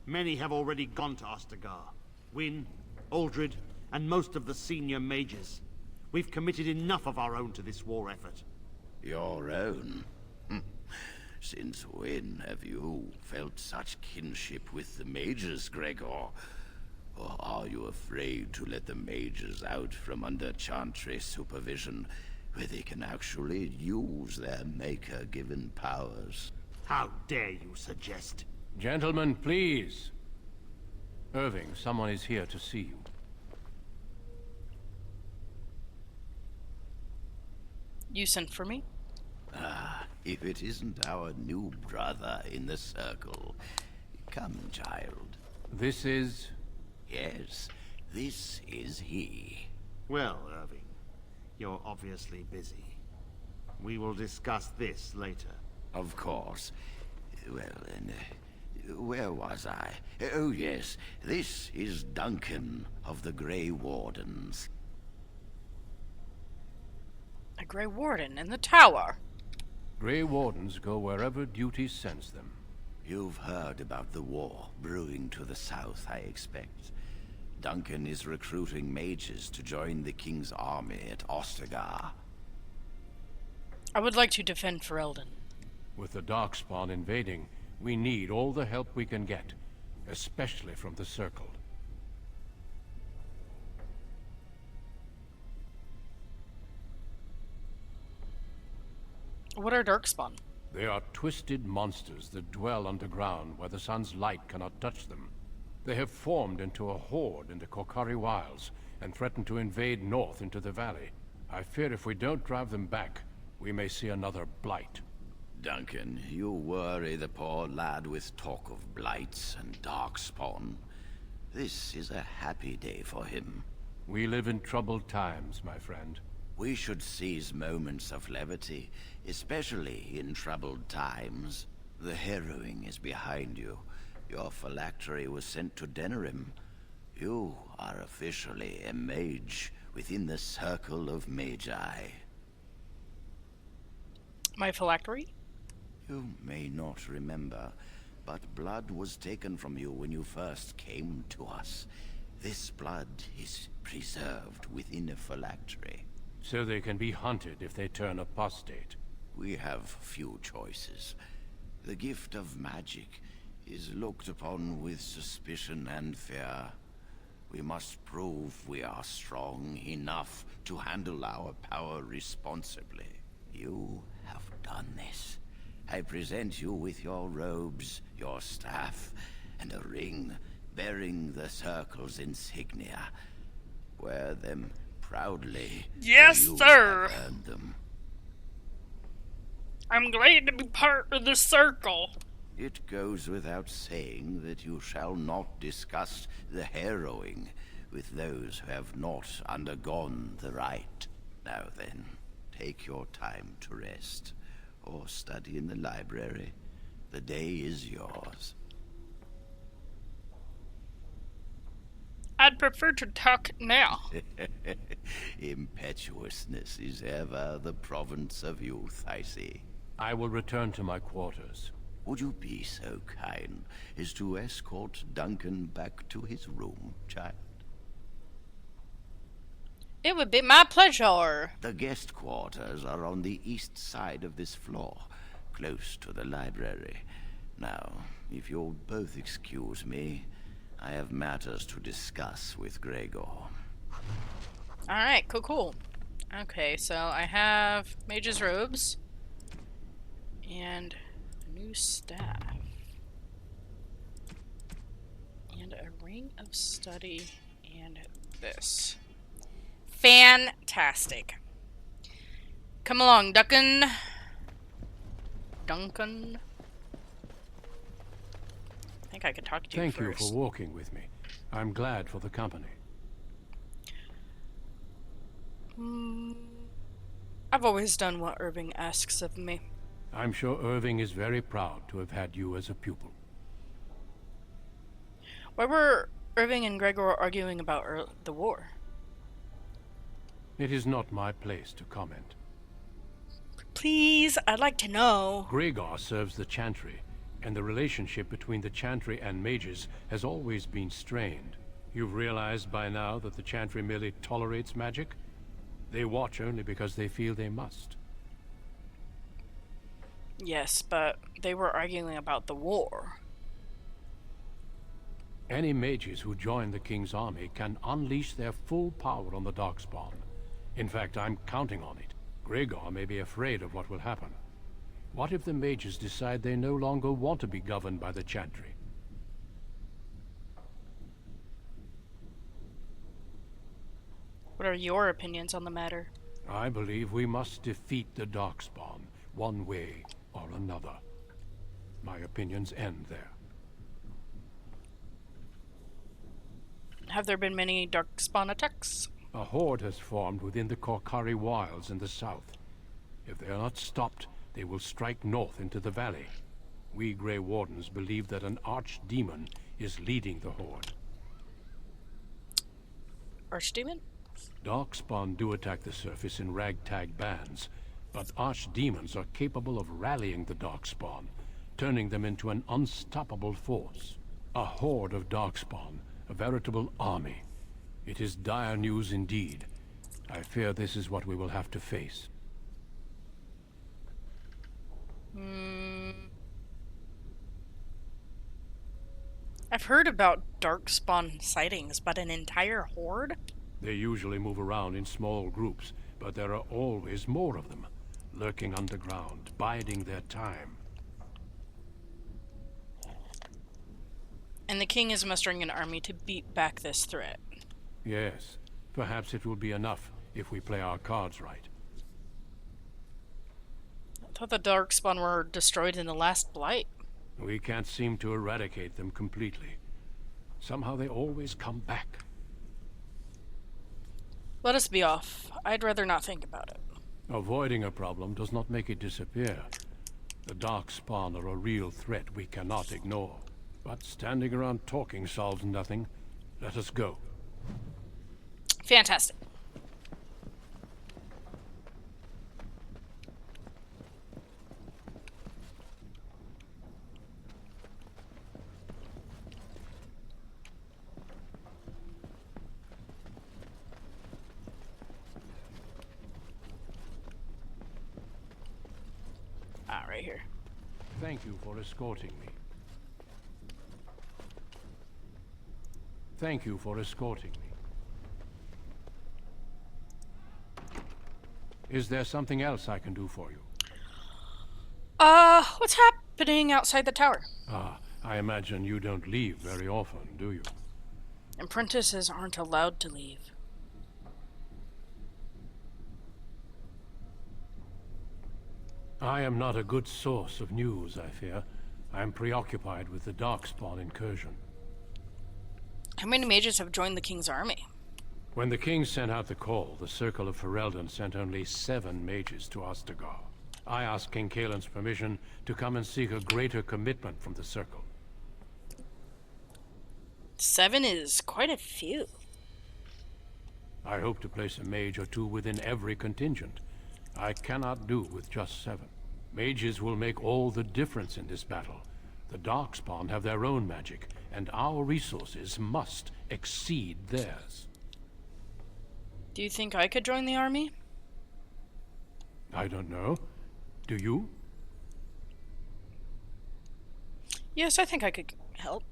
Many have already gone to Ostagar. Wynne, Aldred, and most of the senior mages. We've committed enough of our own to this war effort. Your own? Since when have you felt such kinship with the mages, Gregor? Or are you afraid to let the mages out from under Chantry supervision, where they can actually use their Maker-given powers? How dare you suggest? Gentlemen, please. Irving, someone is here to see you. You sent for me? Ah, if it isn't our new brother in the circle. Come, child. This is... Yes, this is he. Well, Irving, you're obviously busy. We will discuss this later. Of course. Well, then, where was I? Oh, yes, this is Duncan of the Grey Wardens. A Grey Warden in the tower. Grey Wardens go wherever duty sends them. You've heard about the war brewing to the south, I expect. Duncan is recruiting mages to join the King's army at Ostagar. I would like to defend Ferelden. With the Darkspawn invading, we need all the help we can get, especially from the Circle. What are Darkspawn? They are twisted monsters that dwell underground where the sun's light cannot touch them. They have formed into a horde in the Korcari Wilds and threaten to invade north into the valley. I fear if we don't drive them back, we may see another blight. Duncan, you worry the poor lad with talk of blights and Darkspawn. This is a happy day for him. We live in troubled times, my friend. We should seize moments of levity, especially in troubled times. The harrowing is behind you. Your phylactery was sent to Denerim. You are officially a mage within the Circle of Magi. My phylactery? You may not remember, but blood was taken from you when you first came to us. This blood is preserved within a phylactery. So they can be hunted if they turn apostate. We have few choices. The gift of magic is looked upon with suspicion and fear. We must prove we are strong enough to handle our power responsibly. You have done this. I present you with your robes, your staff, and a ring bearing the Circle's insignia. Wear them proudly. Yes, you sir. have earned them. I'm glad to be part of the Circle. It goes without saying that you shall not discuss the harrowing with those who have not undergone the rite. Now then, take your time to rest, or study in the library. The day is yours. I'd prefer to talk now. Impetuousness is ever the province of youth, I see. I will return to my quarters. Would you be so kind as to escort Duncan back to his room, child? It would be my pleasure. The guest quarters are on the east side of this floor, close to the library. Now, if you'll both excuse me, I have matters to discuss with Gregor. Alright, cool. Okay, so I have mage's robes and a new staff and a ring of study and this. Fantastic. Come along, Duncan. I think I could talk to you Thank first. you for walking with me. I'm glad for the company. I've always done what Irving asks of me. I'm sure Irving is very proud to have had you as a pupil. Why were Irving and Gregor arguing about the war? It is not my place to comment. Please, I'd like to know. Gregor serves the Chantry, and the relationship between the Chantry and mages has always been strained. You've realized by now that the Chantry merely tolerates magic? They watch only because they feel they must. Yes, but they were arguing about the war. Any mages who join the King's army can unleash their full power on the Darkspawn. In fact, I'm counting on it. Gregor may be afraid of what will happen. What if the mages decide they no longer want to be governed by the Chantry? What are your opinions on the matter? I believe we must defeat the Darkspawn, one way or another. My opinions end there. Have there been many Darkspawn attacks? A horde has formed within the Korcari Wilds in the south. If they are not stopped, they will strike north into the valley. We Grey Wardens believe that an archdemon is leading the horde. Archdemon? Darkspawn do attack the surface in ragtag bands, but archdemons are capable of rallying the Darkspawn, turning them into an unstoppable force. A horde of Darkspawn, a veritable army. It is dire news indeed. I fear this is what we will have to face. I've heard about Darkspawn sightings, but an entire horde? They usually move around in small groups, but there are always more of them, lurking underground, biding their time. And the king is mustering an army to beat back this threat. Yes, perhaps it will be enough if we play our cards right. I thought the Darkspawn were destroyed in the last Blight. We can't seem to eradicate them completely. Somehow they always come back. Let us be off. I'd rather not think about it. Avoiding a problem does not make it disappear. The Darkspawn are a real threat we cannot ignore. But standing around talking solves nothing. Let us go. Fantastic. Right here. Thank you for escorting me. Thank you for escorting me. Is there something else I can do for you? What's happening outside the tower? I imagine you don't leave very often, do you? Apprentices aren't allowed to leave. I am not a good source of news, I fear. I am preoccupied with the Darkspawn incursion. How many mages have joined the king's army? When the king sent out the call, the Circle of Ferelden sent only 7 mages to Ostagar. I asked King Kaelin's permission to come and seek a greater commitment from the Circle. 7 is quite a few. I hope to place a mage or 2 within every contingent. I cannot do with just 7. Mages will make all the difference in this battle. The Darkspawn have their own magic, and our resources must exceed theirs. Do you think I could join the army? I don't know. Do you? Yes, I think I could help.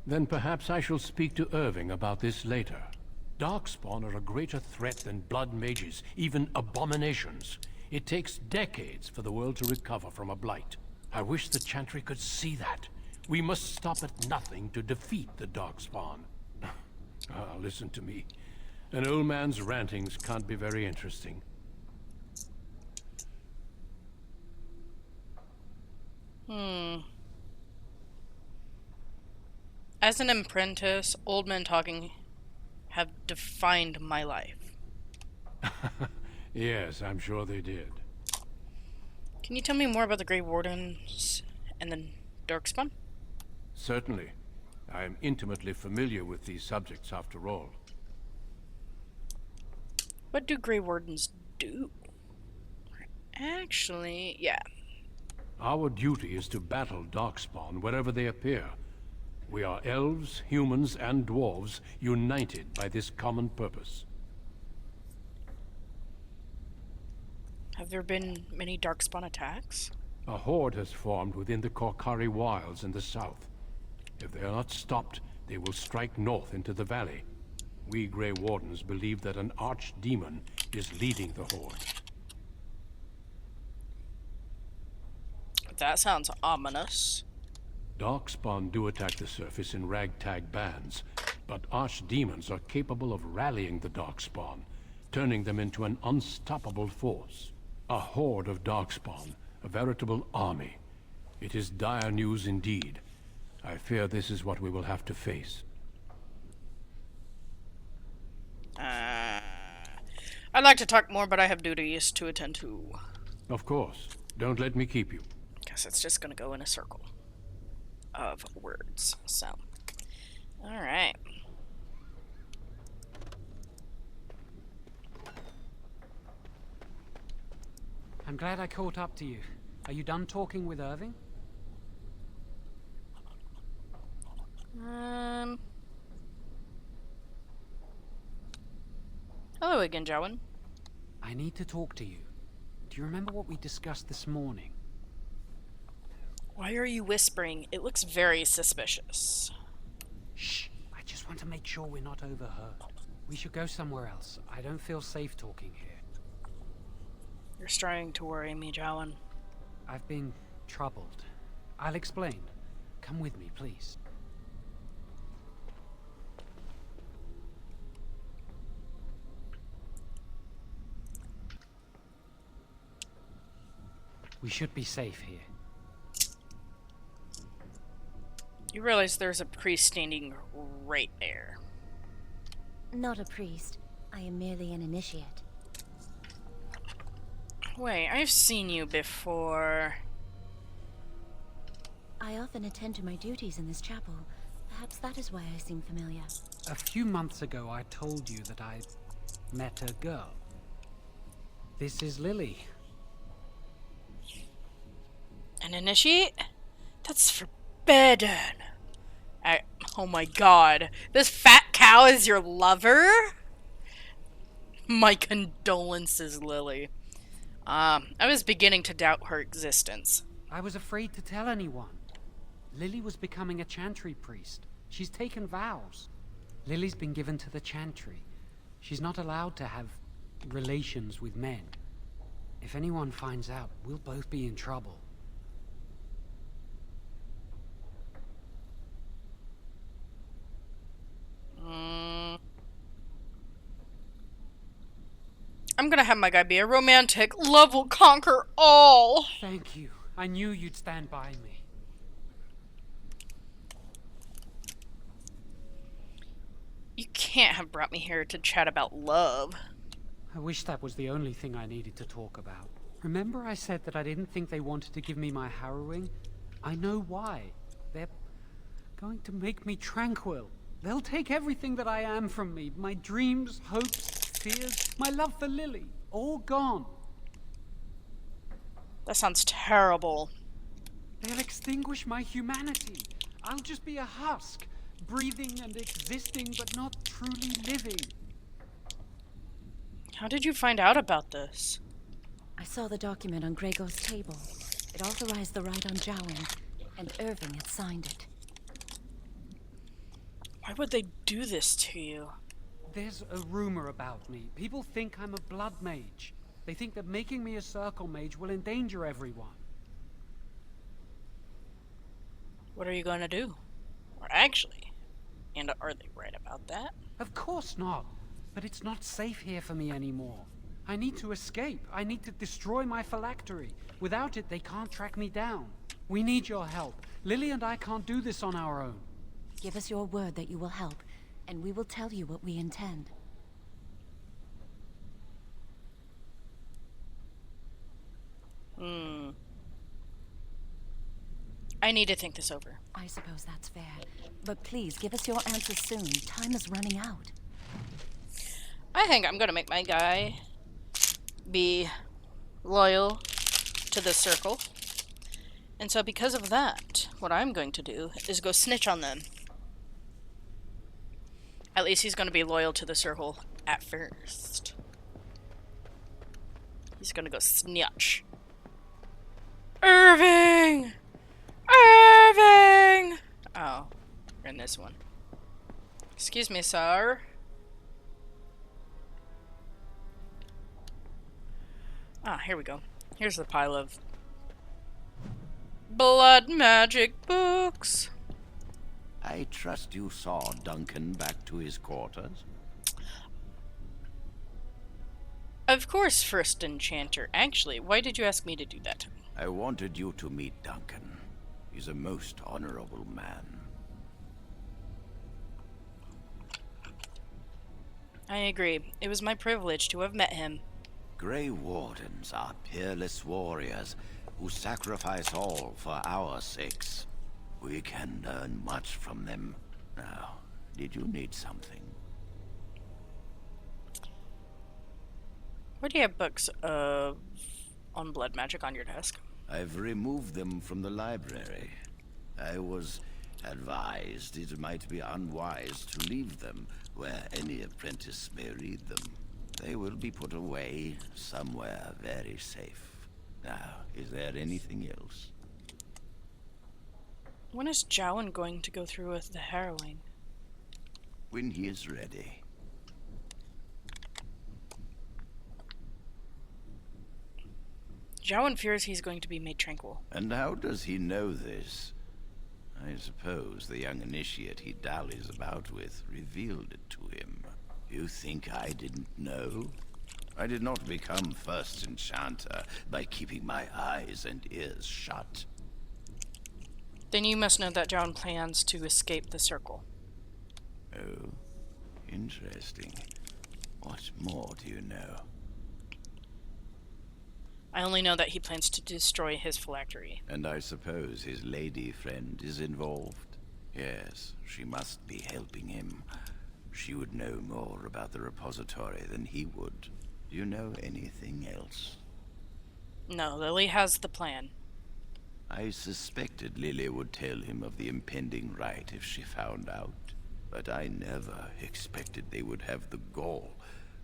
Then perhaps I shall speak to Irving about this later. Darkspawn are a greater threat than blood mages, even abominations. It takes decades for the world to recover from a blight. I wish the Chantry could see that. We must stop at nothing to defeat the Darkspawn. Listen to me. An old man's rantings can't be very interesting. As an apprentice, old men talking have defined my life. Yes, I'm sure they did. Can you tell me more about the Grey Wardens and the Darkspawn? Certainly. I am intimately familiar with these subjects, after all. What do Grey Wardens do? Actually, yeah. Our duty is to battle Darkspawn wherever they appear. We are elves, humans, and dwarves united by this common purpose. Have there been many Darkspawn attacks? A horde has formed within the Korcari Wilds in the south. If they are not stopped, they will strike north into the valley. We Grey Wardens believe that an archdemon is leading the horde. That sounds ominous. Darkspawn do attack the surface in ragtag bands, but archdemons are capable of rallying the Darkspawn, turning them into an unstoppable force. A horde of Darkspawn, a veritable army. It is dire news indeed. I fear this is what we will have to face. I'd like to talk more, but I have duties to attend to. Of course. Don't let me keep you. Guess it's just gonna go in a circle of words, so. Alright. I'm glad I caught up to you. Are you done talking with Irving? Hello again, Jowan. I need to talk to you. Do you remember what we discussed this morning? Why are you whispering? It looks very suspicious. Shh! I just want to make sure we're not overheard. We should go somewhere else. I don't feel safe talking here. You're starting to worry me, Jowan. I've been troubled. I'll explain. Come with me, please. We should be safe here. You realize there's a priest standing right there. Not a priest. I am merely an initiate. Wait, I've seen you before. I often attend to my duties in this chapel. Perhaps that is why I seem familiar. A few months ago, I told you that I met a girl. This is Lily. An initiate? That's forbidden. Oh my god. This fat cow is your lover? My condolences, Lily. I was beginning to doubt her existence. I was afraid to tell anyone. Lily was becoming a chantry priest. She's taken vows. Lily's been given to the chantry. She's not allowed to have relations with men. If anyone finds out, we'll both be in trouble. I'm gonna have my guy be a romantic. Love will conquer all. Thank you. I knew you'd stand by me. You can't have brought me here to chat about love. I wish that was the only thing I needed to talk about. Remember I said that I didn't think they wanted to give me my harrowing? I know why. They're going to make me tranquil. They'll take everything that I am from me. My dreams, hopes, fears, my love for Lily. All gone. That sounds terrible. They'll extinguish my humanity. I'll just be a husk, breathing and existing, but not truly living. How did you find out about this? I saw the document on Gregor's table. It authorized the right on Jowan, and Irving had signed it. Why would they do this to you? There's a rumor about me. People think I'm a blood mage. They think that making me a circle mage will endanger everyone. What are you going to do? Or actually, and are they right about that? Of course not. But it's not safe here for me anymore. I need to escape. I need to destroy my phylactery. Without it, they can't track me down. We need your help. Lily and I can't do this on our own. Give us your word that you will help, and we will tell you what we intend. I need to think this over. I suppose that's fair. But please, give us your answer soon. Time is running out. I think I'm gonna make my guy be loyal to the circle. And so because of that, what I'm going to do is go snitch on them. At least he's gonna be loyal to the circle at first. He's gonna go snitch. Irving! Irving! Oh, we're in this one. Excuse me, sir. Ah, here we go. Here's the pile of blood magic books. I trust you saw Duncan back to his quarters? Of course, First Enchanter. Actually, why did you ask me to do that? I wanted you to meet Duncan. He's a most honorable man. I agree. It was my privilege to have met him. Grey Wardens are peerless warriors who sacrifice all for our sakes. We can learn much from them. Now, did you need something? Where do you have books on blood magic on your desk? I've removed them from the library. I was advised it might be unwise to leave them where any apprentice may read them. They will be put away somewhere very safe. Now, is there anything else? When is Jowan going to go through with the harrowing? When he is ready. Jowan fears he's going to be made tranquil. And how does he know this? I suppose the young initiate he dallies about with revealed it to him. You think I didn't know? I did not become First Enchanter by keeping my eyes and ears shut. Then you must know that Jowan plans to escape the circle. Oh, interesting. What more do you know? I only know that he plans to destroy his phylactery. And I suppose his lady friend is involved? Yes, she must be helping him. She would know more about the repository than he would. Do you know anything else? No, Lily has the plan. I suspected Lily would tell him of the impending rite if she found out. But I never expected they would have the gall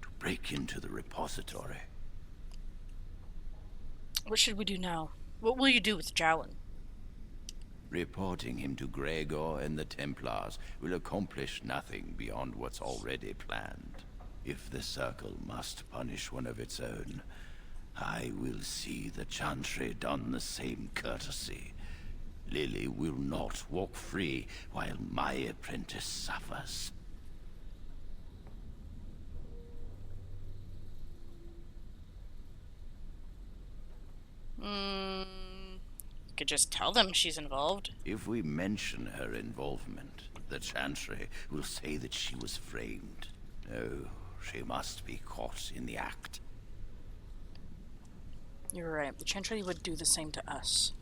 to break into the repository. What should we do now? What will you do with Jowan? Reporting him to Gregor and the Templars will accomplish nothing beyond what's already planned. If the Circle must punish one of its own, I will see the Chantry done the same courtesy. Lily will not walk free while my apprentice suffers. You could just tell them she's involved. If we mention her involvement, the Chantry will say that she was framed. No, she must be caught in the act. You're right. The Chantry would do the same to us.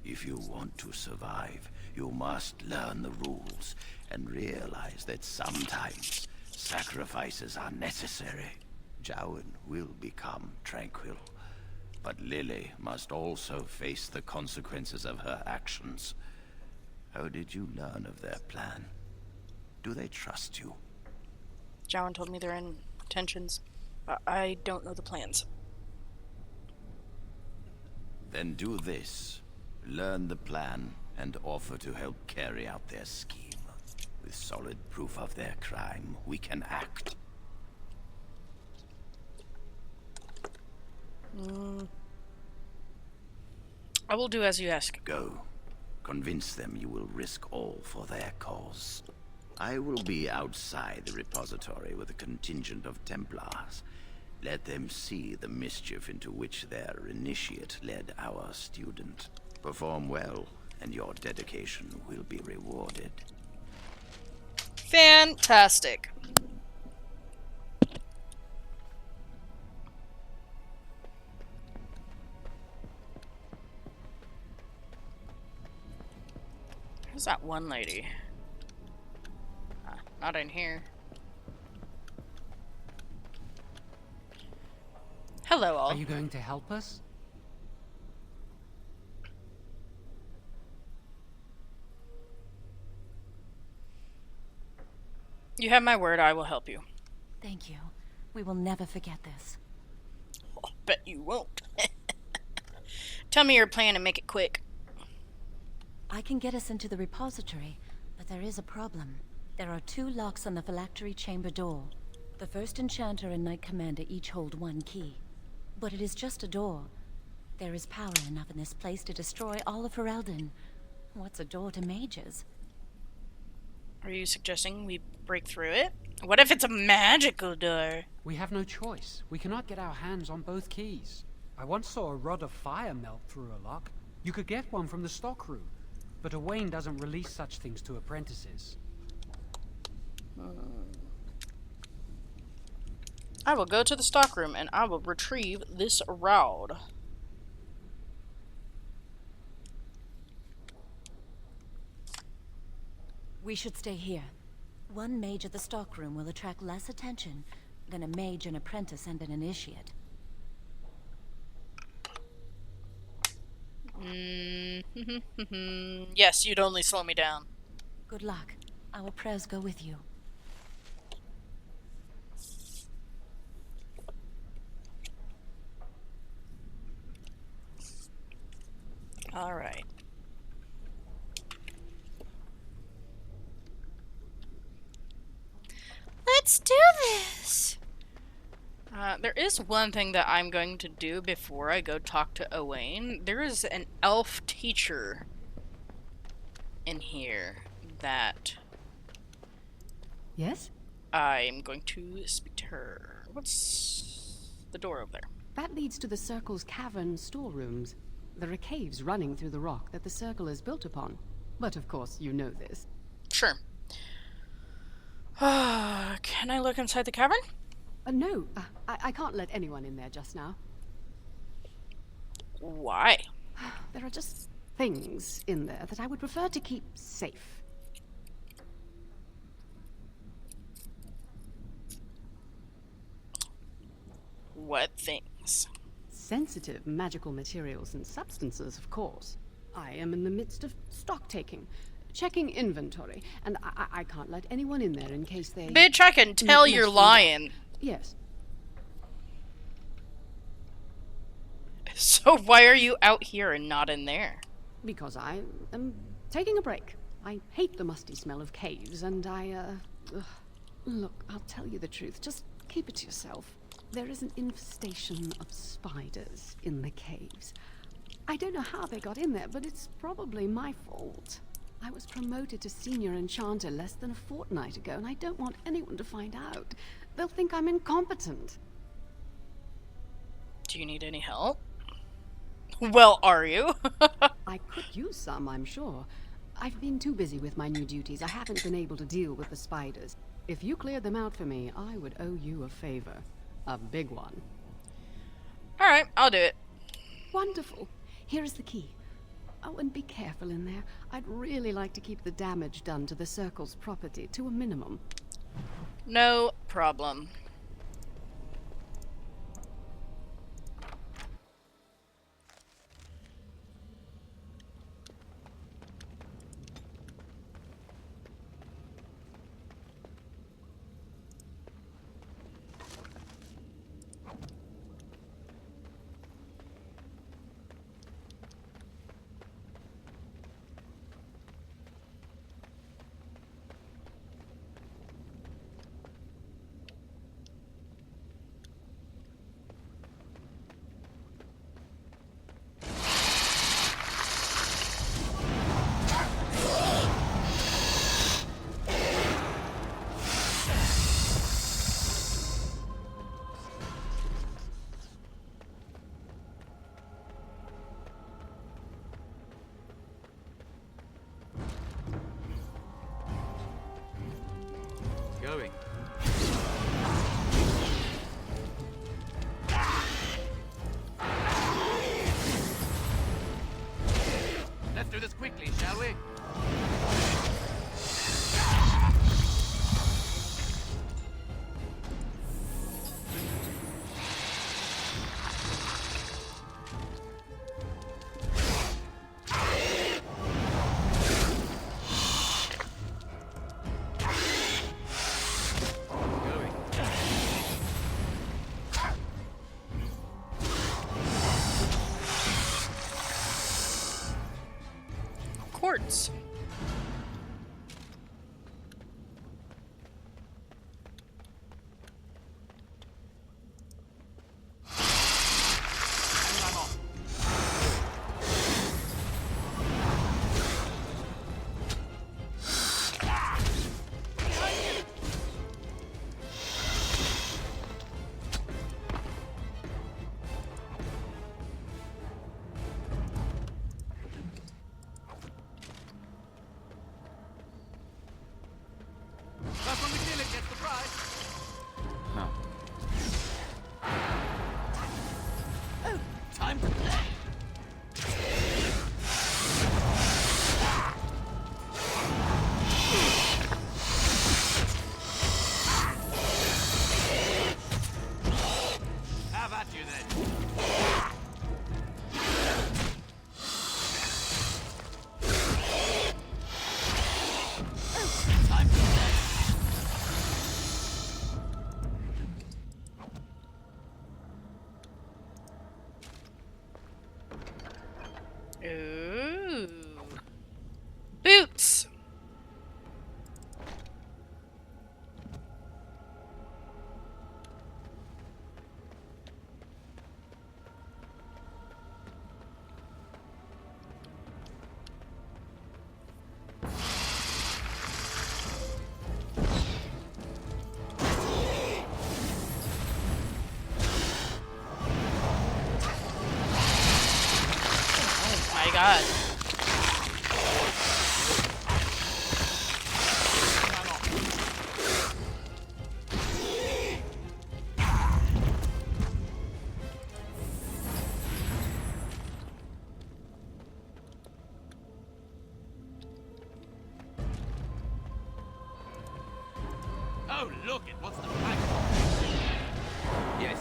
If you want to survive, you must learn the rules and realize that sometimes sacrifices are necessary. Jowan will become tranquil, but Lily must also face the consequences of her actions. How did you learn of their plan? Do they trust you? Jowan told me their intentions. I don't know the plans. Then do this. Learn the plan and offer to help carry out their scheme. With solid proof of their crime, we can act. I will do as you ask. Go. Convince them you will risk all for their cause. I will be outside the repository with a contingent of Templars. Let them see the mischief into which their initiate led our student. Perform well, and your dedication will be rewarded. Fantastic. Who's that one lady? Not in here. Hello, all. Are you going to help us? You have my word, I will help you. Thank you. We will never forget this. Oh, bet you won't. Tell me your plan and make it quick. I can get us into the repository, but there is a problem. There are 2 locks on the phylactery chamber door. The First Enchanter and Knight Commander each hold 1 key. But it is just a door. There is power enough in this place to destroy all of Ferelden. What's a door to mages? Are you suggesting we break through it? What if it's a magical door? We have no choice. We cannot get our hands on both keys. I once saw a rod of fire melt through a lock. You could get one from the stockroom, but Owain doesn't release such things to apprentices. I will go to the stockroom and I will retrieve this rod. We should stay here. One mage at the stockroom will attract less attention than a mage, an apprentice, and an initiate. Yes, you'd only slow me down. Good luck. Our prayers go with you. All right. Let's do this! There is one thing that I'm going to do before I go talk to Owain. There is an elf teacher in here that... Yes? I'm going to speak to her. What's the door over there? That leads to the Circle's cavern storerooms. There are caves running through the rock that the Circle is built upon. But of course, you know this. Sure. Can I look inside the cavern? No, I can't let anyone in there just now. Why? There are just things in there that I would prefer to keep safe. What things? Sensitive magical materials and substances, of course. I am in the midst of stock taking, checking inventory, and I can't let anyone in there in case they... Bitch, I can tell you're lying. Yes. So why are you out here and not in there? Because I am taking a break. I hate the musty smell of caves, and Look, I'll tell you the truth. Just keep it to yourself. There is an infestation of spiders in the caves. I don't know how they got in there, but it's probably my fault. I was promoted to senior enchanter less than a fortnight ago, and I don't want anyone to find out. They'll think I'm incompetent. Do you need any help? Well, are you? I could use some, I'm sure. I've been too busy with my new duties. I haven't been able to deal with the spiders. If you cleared them out for me, I would owe you a favor. A big one. Alright, I'll do it. Wonderful. Here is the key. Oh, and be careful in there. I'd really like to keep the damage done to the Circle's property to a minimum. No problem. Going. Let's do this quickly, shall we? Quartz. god. Oh, look, it was the pack. Yes.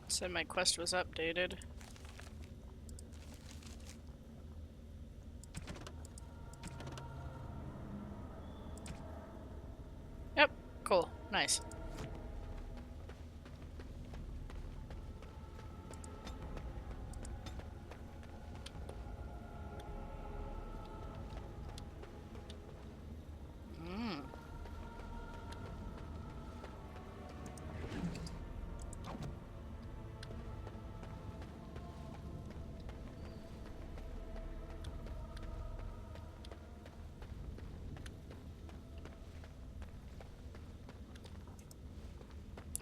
Said my quest was updated. Yep, cool, nice.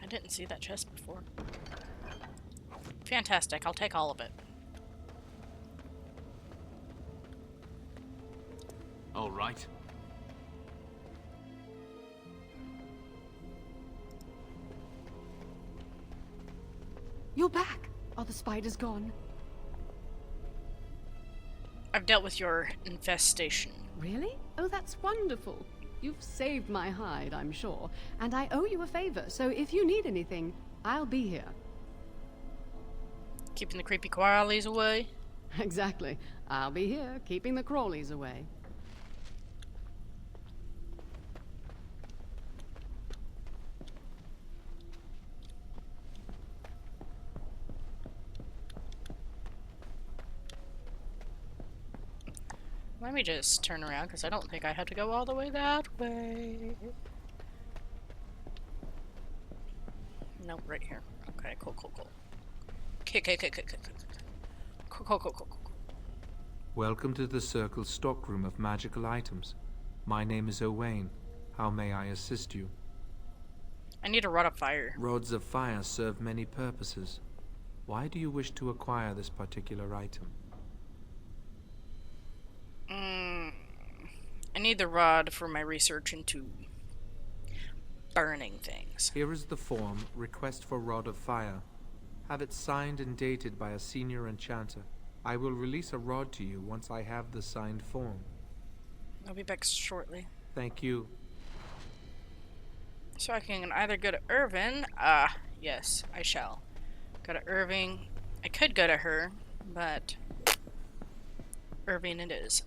I didn't see that chest before. Fantastic, I'll take all of it. All right. You're back. Are the spiders gone? I've dealt with your infestation. Really? Oh, that's wonderful. You've saved my hide, I'm sure. And I owe you a favor, so if you need anything, I'll be here. Keeping the creepy crawlies away? Exactly. I'll be here, keeping the crawlies away. Let me just turn around, because I don't think I had to go all the way that way. Nope, right here. Okay, cool. Cool. Welcome to the Circle's stockroom of magical items. My name is Owain. How may I assist you? I need a rod of fire. Rods of fire serve many purposes. Why do you wish to acquire this particular item? I need the rod for my research into burning things. Here is the form, request for Rod of Fire. Have it signed and dated by a senior enchanter. I will release a rod to you once I have the signed form. I'll be back shortly. Thank you. So I can either go to Irvin. Yes, I shall. Go to Irving. I could go to her, but Irving it is.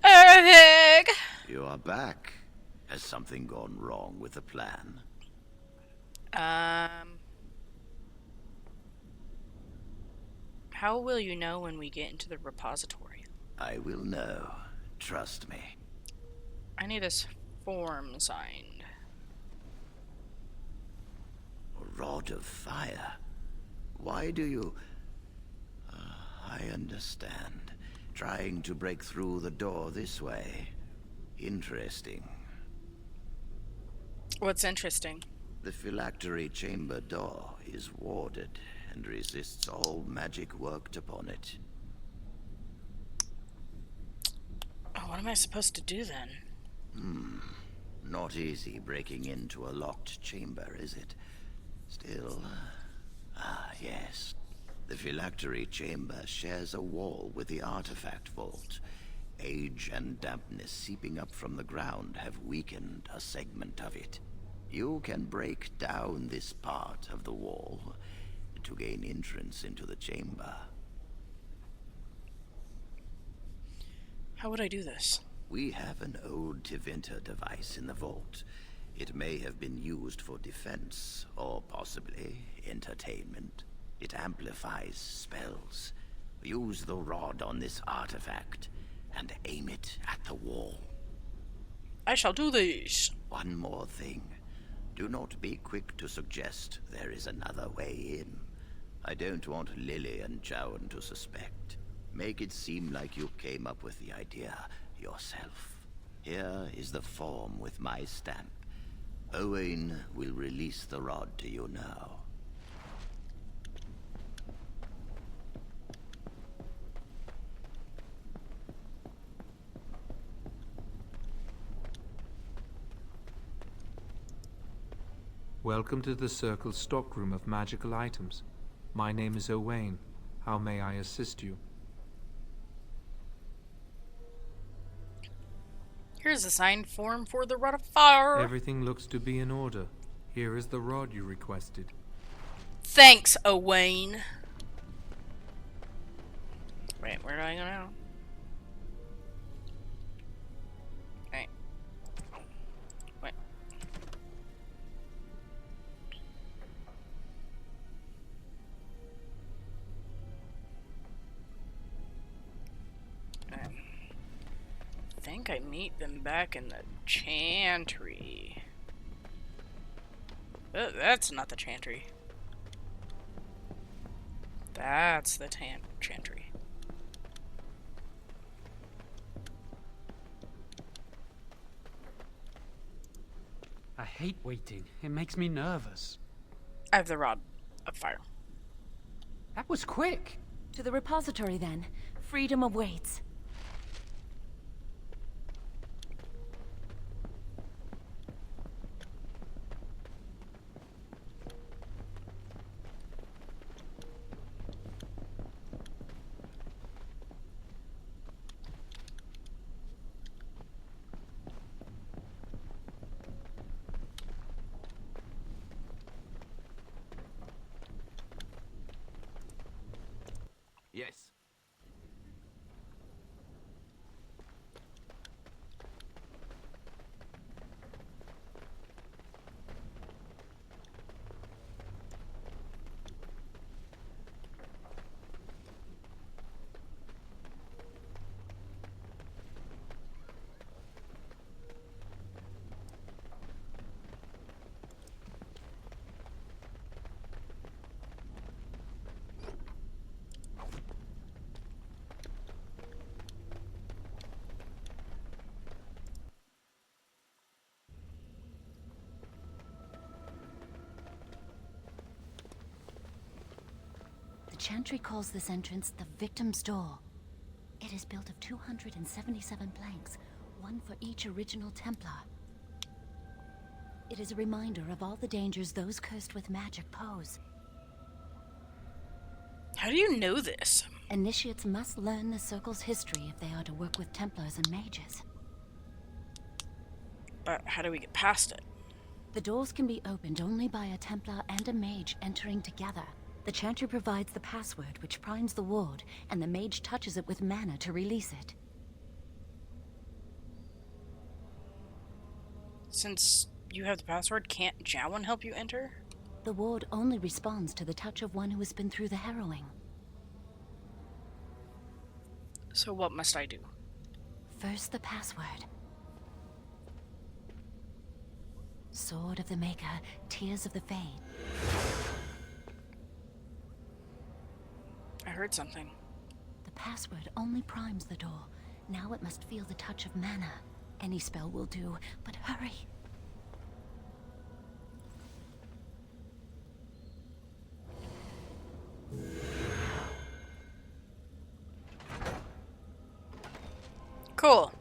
Irving! You are back. Has something gone wrong with the plan? How will you know when we get into the repository? I will know. Trust me. I need this form signed. A rod of fire? Why do you... I understand. Trying to break through the door this way. Interesting. What's interesting? The phylactery chamber door is warded and resists all magic worked upon it. Oh, what am I supposed to do then? Not easy breaking into a locked chamber, is it? Still... yes. The phylactery chamber shares a wall with the artifact vault. Age and dampness seeping up from the ground have weakened a segment of it. You can break down this part of the wall to gain entrance into the chamber. How would I do this? We have an old Tevinter device in the vault. It may have been used for defense, or possibly entertainment. It amplifies spells. Use the rod on this artifact and aim it at the wall. I shall do this. One more thing. Do not be quick to suggest there is another way in. I don't want Lily and Jowan to suspect. Make it seem like you came up with the idea yourself. Here is the form with my stamp. Owain will release the rod to you now. Welcome to the Circle's stockroom of magical items. My name is Owain. How may I assist you? Here's a signed form for the Rod of Fire. Everything looks to be in order. Here is the rod you requested. Thanks, Owain. Wait, where do I go now? Okay. Wait. I think I meet them back in the Chantry. That's not the Chantry. That's the Chantry. I hate waiting. It makes me nervous. I have the Rod of Fire. That was quick. To the repository, then. Freedom awaits. Yes. The Chantry calls this entrance the Victim's Door. It is built of 277 planks, one for each original Templar. It is a reminder of all the dangers those cursed with magic pose. How do you know this? Initiates must learn the Circle's history if they are to work with Templars and mages. But how do we get past it? The doors can be opened only by a Templar and a mage entering together. The Chantry provides the password, which primes the ward, and the mage touches it with mana to release it. Since you have the password, can't Jowan help you enter? The ward only responds to the touch of one who has been through the harrowing. So what must I do? First, the password. Sword of the Maker, Tears of the Fade. I heard something. The password only primes the door. Now it must feel the touch of mana. Any spell will do, but hurry. Cool.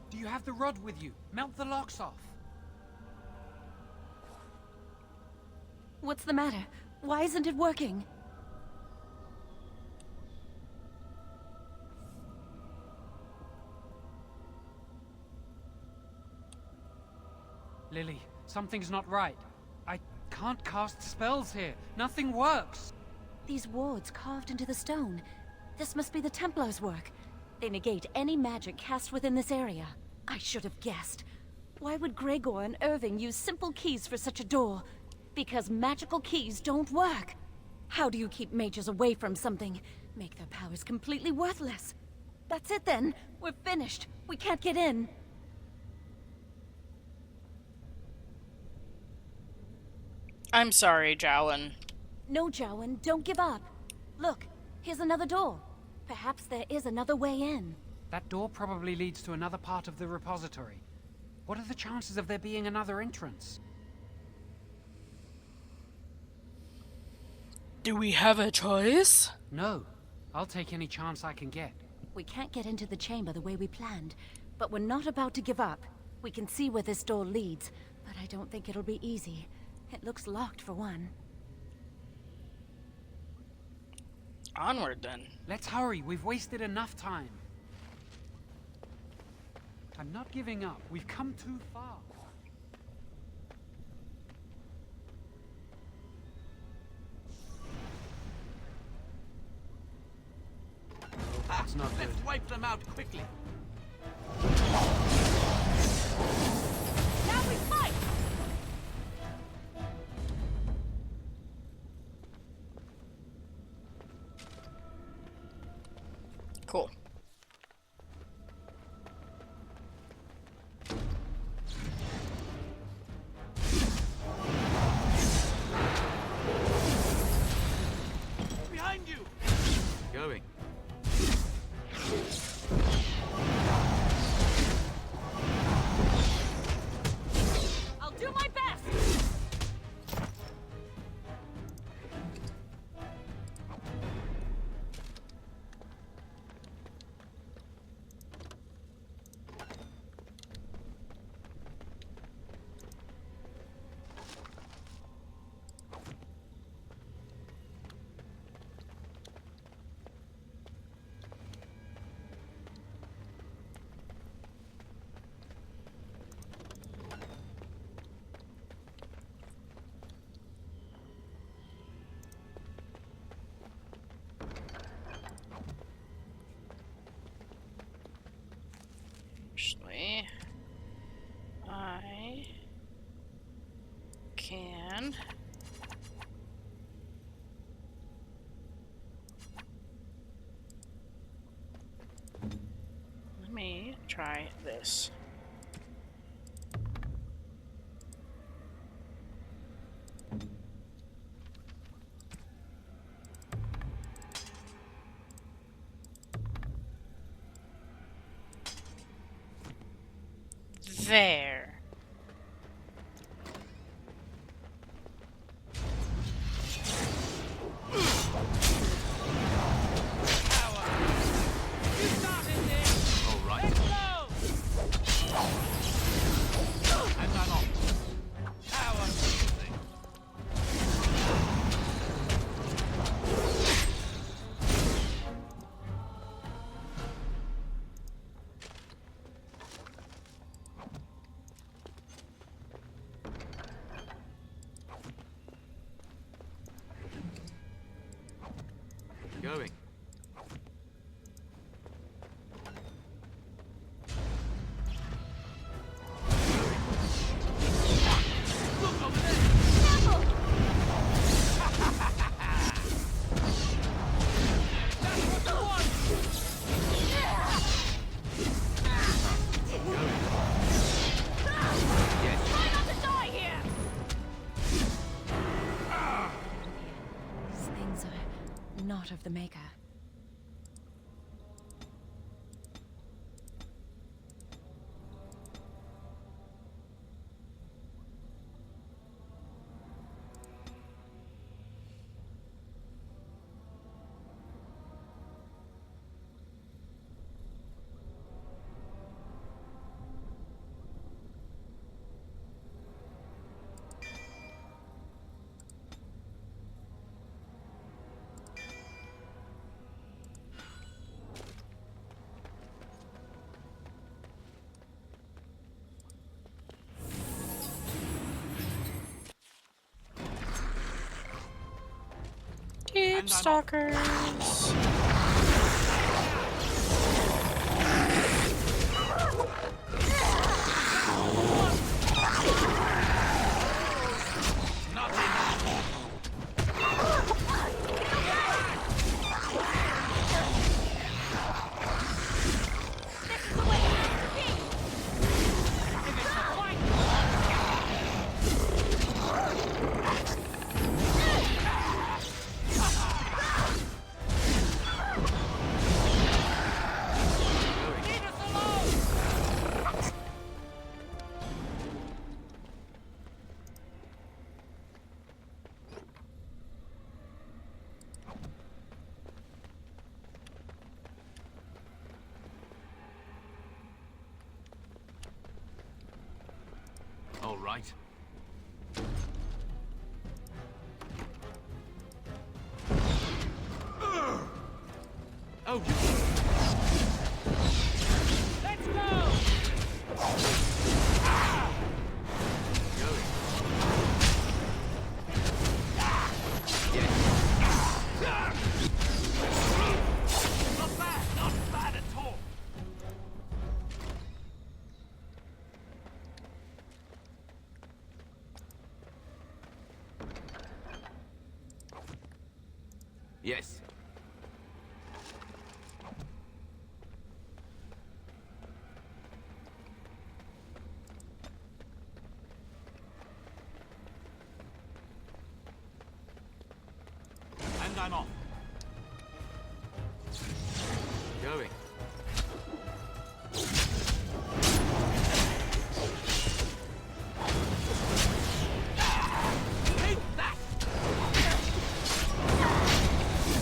Do you have the rod with you? Melt the locks off. What's the matter? Why isn't it working? Lily, something's not right. I can't cast spells here. Nothing works. These wards carved into the stone. This must be the Templars' work. They negate any magic cast within this area. I should have guessed. Why would Gregor and Irving use simple keys for such a door? Because magical keys don't work. How do you keep mages away from something? Make their powers completely worthless. That's it then. We're finished. We can't get in. I'm sorry, Jowan. No, Jowan, don't give up. Look, here's another door. Perhaps there is another way in. That door probably leads to another part of the repository. What are the chances of there being another entrance? Do we have a choice? No. I'll take any chance I can get. We can't get into the chamber the way we planned, but we're not about to give up. We can see where this door leads, but I don't think it'll be easy. It looks locked for one. Onward then. Let's hurry. We've wasted enough time. I'm not giving up. We've come too far. That's not good. Let's wipe them out quickly. Now we fight! Cool. Behind you! Going. I'll do my best! Actually, I can let me try this. There. Going. These things are not of the Maker. Deep stalkers. right. Oh, let's go! Not bad at all. Yes. And I'm off. Going. Take that!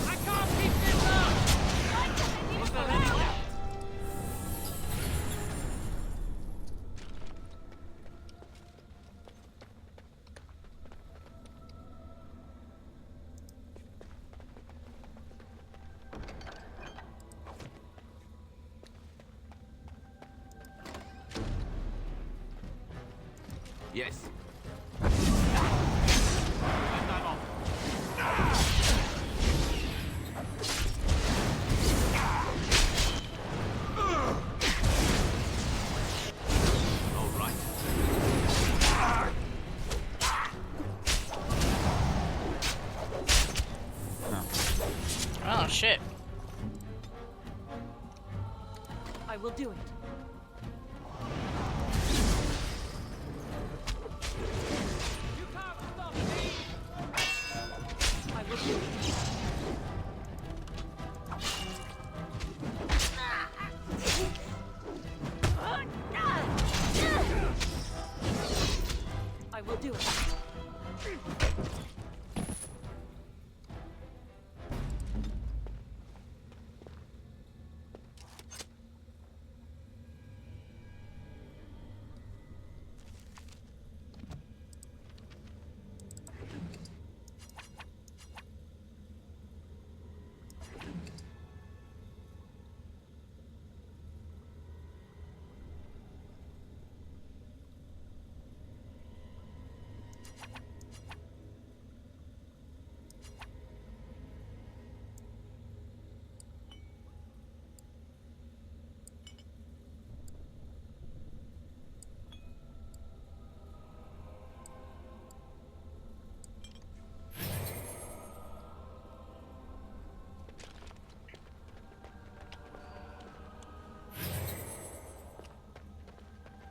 I can't keep this up! Was there anyone else? Yes. And I'm off. All right. Oh shit. I will do it. I will do it. I will do it.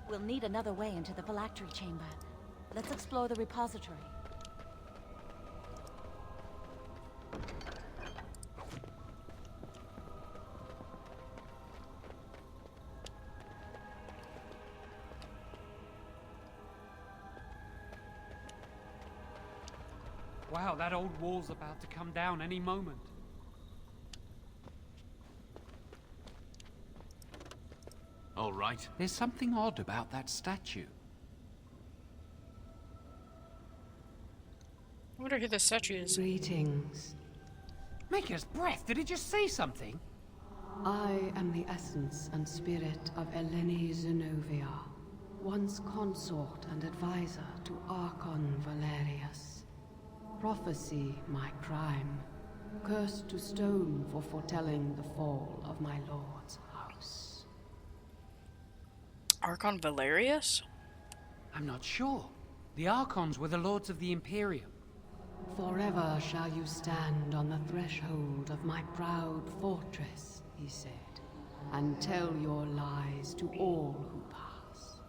We'll need another way into the phylactery chamber. Let's explore the repository. Wow, that old wall's about to come down any moment. All right. There's something odd about that statue. I wonder who the statue is. Greetings. Maker's breath, did it just say something? I am the essence and spirit of Eleni Zenobia, once consort and advisor to Archon Valerius. Prophecy my crime, cursed to stone for foretelling the fall of my lord's house. Archon Valerius? I'm not sure. The Archons were the lords of the Imperium. Forever shall you stand on the threshold of my proud fortress, he said, and tell your lies to all who pass.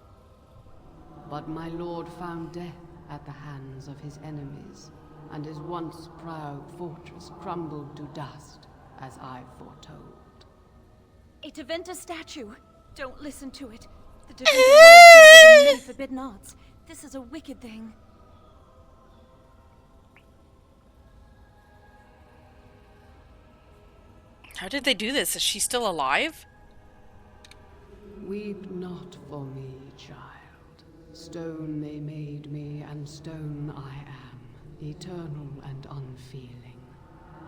But my lord found death at the hands of his enemies, and his once proud fortress crumbled to dust, as I foretold. A Tevinter statue! Don't listen to it. The Tevinter lords have many forbidden arts. This is a wicked thing. How did they do this? Is she still alive? Weep not for me, child. stone they made me, and stone I am, eternal and unfeeling.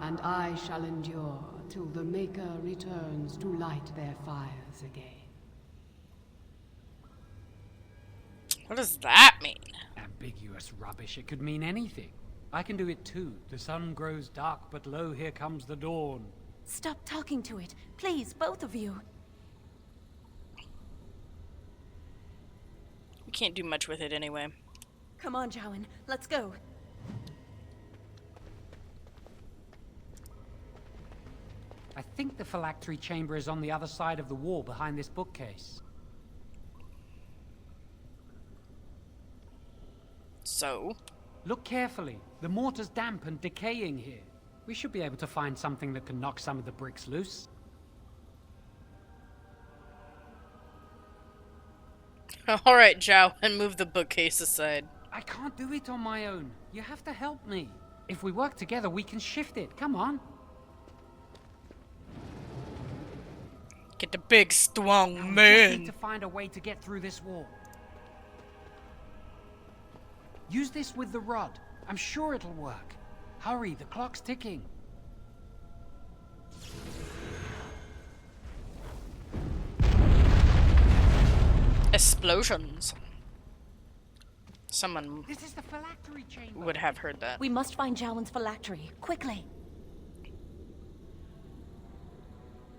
And I shall endure till the Maker returns to light their fires again. What does that mean? Ambiguous rubbish. It could mean anything. I can do it too. The sun grows dark, but lo, here comes the dawn. Stop talking to it. Please, both of you. We can't do much with it anyway. Come on, Jowan. Let's go. I think the phylactery chamber is on the other side of the wall behind this bookcase. So? Look carefully. The mortar's damp and decaying here. We should be able to find something that can knock some of the bricks loose. Alright, Zhao, and move the bookcase aside. I can't do it on my own. You have to help me. If we work together, we can shift it. Come on. Get the big, strong We just man. need to find a way to get through this wall. Use this with the rod. I'm sure it'll work. Hurry, the clock's ticking. Explosions. Someone This is the phylactery chamber. would have heard that. We must find Jowan's phylactery. Quickly.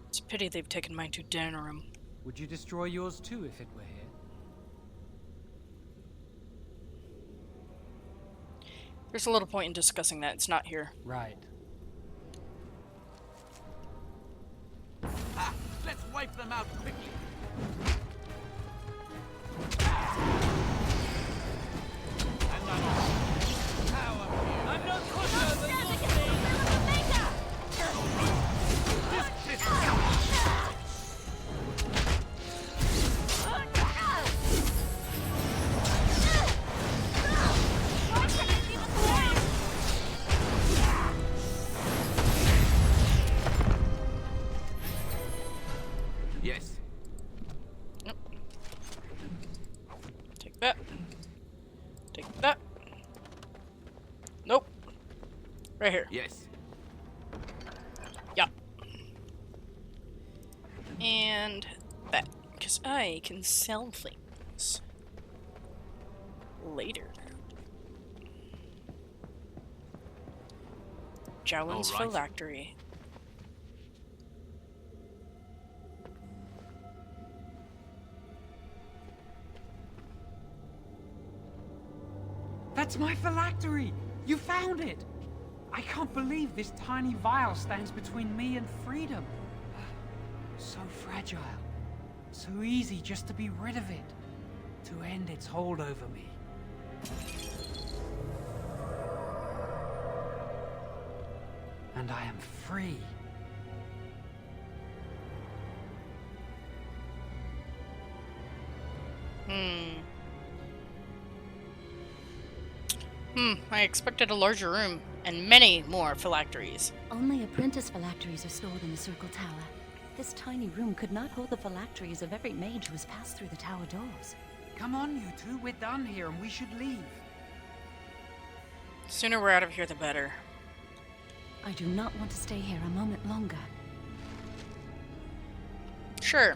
It's a pity they've taken mine to Denerim. Would you destroy yours too if it were here? There's a little point in discussing that. It's not here. Right. Let's wipe them out quickly. I'm not quicker than your speed! Yes. Take that. Take that. Nope. Right here. Yes. Yeah. And that. Because I can sell things. Later. Jowan's All right. phylactery. That's my phylactery! You found it! I can't believe this tiny vial stands between me and freedom. So fragile. So easy just to be rid of it. To end its hold over me. And I am free. I expected a larger room and many more phylacteries. Only apprentice phylacteries are stored in the Circle Tower. This tiny room could not hold the phylacteries of every mage who has passed through the tower doors. Come on, you two. We're done here and we should leave. The sooner we're out of here, the better. I do not want to stay here a moment longer. Sure.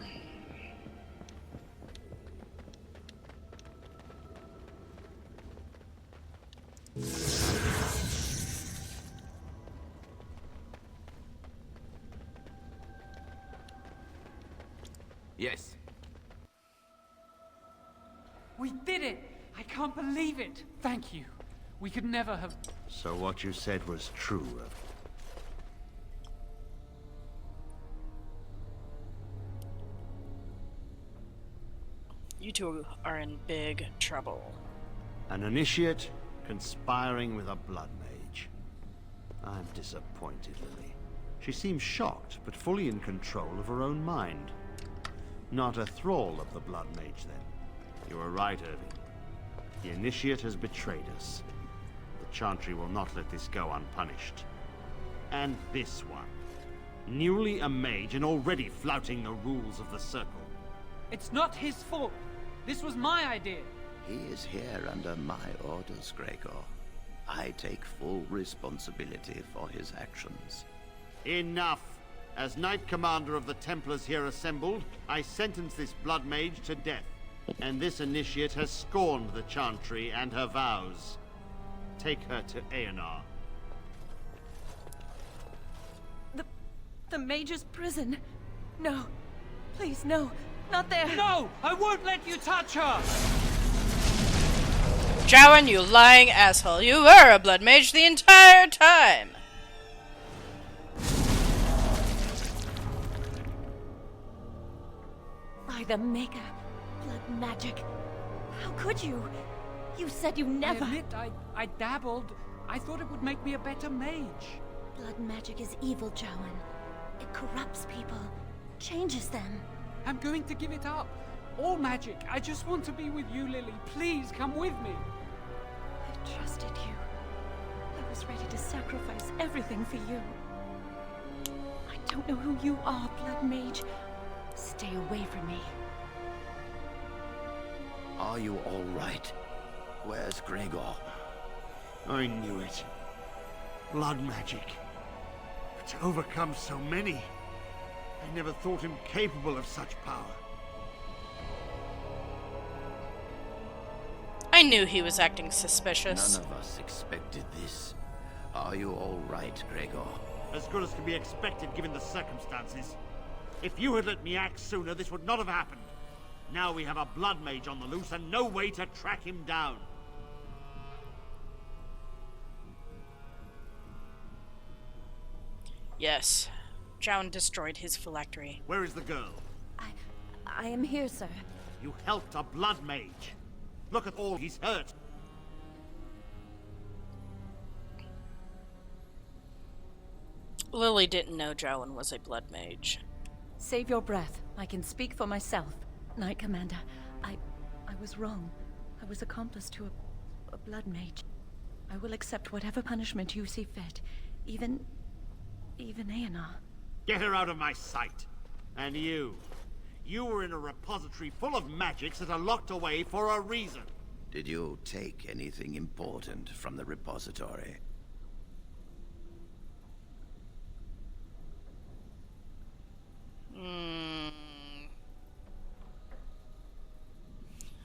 Yes. We did it! I can't believe it! Thank you. We could never have... So what you said was true. You two are in big trouble. An initiate conspiring with a blood mage. I'm disappointed, Lily. She seems shocked, but fully in control of her own mind. Not a thrall of the blood mage, then. You were right, Irving. The initiate has betrayed us. The Chantry will not let this go unpunished. And this one. Newly a mage and already flouting the rules of the Circle. It's not his fault. This was my idea. He is here under my orders, Gregor. I take full responsibility for his actions. Enough! As Knight Commander of the Templars here assembled, I sentence this Blood Mage to death. And this initiate has scorned the Chantry and her vows. Take her to Aenar. The Mage's prison. No. Please, no. Not there. No! I won't let you touch her! Jowan, you lying asshole. You were a blood mage the entire time! By the Maker. Blood magic. How could you? You said you never... I admit, I dabbled. I thought it would make me a better mage. Blood magic is evil, Jowan. It corrupts people. Changes them. I'm going to give it up. All magic. I just want to be with you, Lily. Please, come with me. I trusted you. I was ready to sacrifice everything for you. I don't know who you are, Blood Mage. Stay away from me. Are you all right? Where's Gregor? I knew it. Blood magic. But to overcome so many, I never thought him capable of such power. I knew he was acting suspicious. None of us expected this. Are you all right, Gregor? As good as can be expected given the circumstances. If you had let me act sooner, this would not have happened. Now we have a blood mage on the loose and no way to track him down. Yes. Jowan destroyed his phylactery. Where is the girl? I am here, sir. You helped a blood mage. Look at all he's hurt. Lily didn't know Jowan was a blood mage. Save your breath. I can speak for myself. Knight Commander, I was wrong. I was accomplice to a blood mage. I will accept whatever punishment you see fit. Even Aenar. Get her out of my sight. And you. You were in a repository full of magics that are locked away for a reason. Did you take anything important from the repository?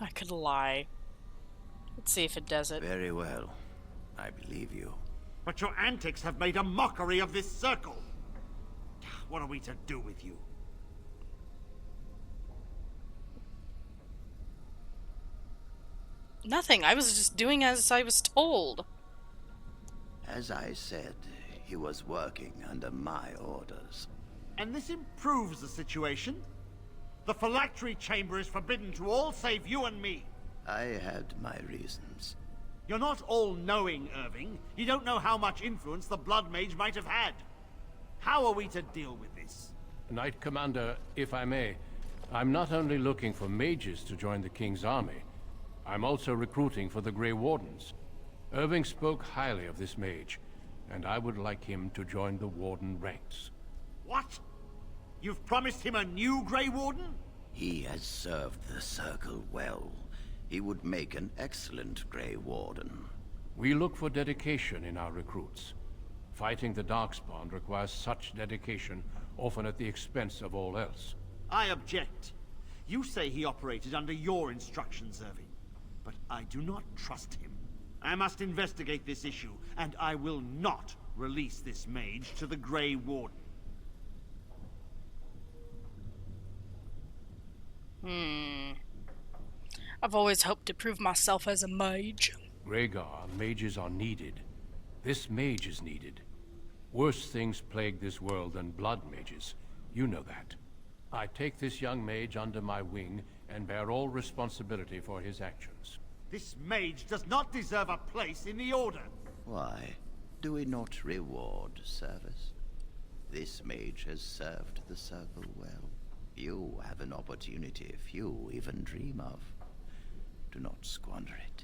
I could lie. Let's see if it does it. Very well. I believe you. But your antics have made a mockery of this circle. What are we to do with you? Nothing. I was just doing as I was told. As I said, he was working under my orders. And this improves the situation? The phylactery chamber is forbidden to all save you and me. I had my reasons. You're not all-knowing, Irving. You don't know how much influence the Blood Mage might have had. How are we to deal with this? Knight Commander, if I may, I'm not only looking for mages to join the King's army, I'm also recruiting for the Grey Wardens. Irving spoke highly of this mage, and I would like him to join the Warden ranks. What? You've promised him a new Grey Warden? He has served the Circle well. He would make an excellent Grey Warden. We look for dedication in our recruits. Fighting the Darkspawn requires such dedication, often at the expense of all else. I object. You say he operated under your instructions, Irving. But I do not trust him. I must investigate this issue, and I will not release this mage to the Grey Warden. I've always hoped to prove myself as a mage. Rhaegar, mages are needed. This mage is needed. Worse things plague this world than blood mages. You know that. I take this young mage under my wing and bear all responsibility for his actions. This mage does not deserve a place in the Order. Why? Do we not reward service? This mage has served the Circle well. You have an opportunity few even dream of. Do not squander it.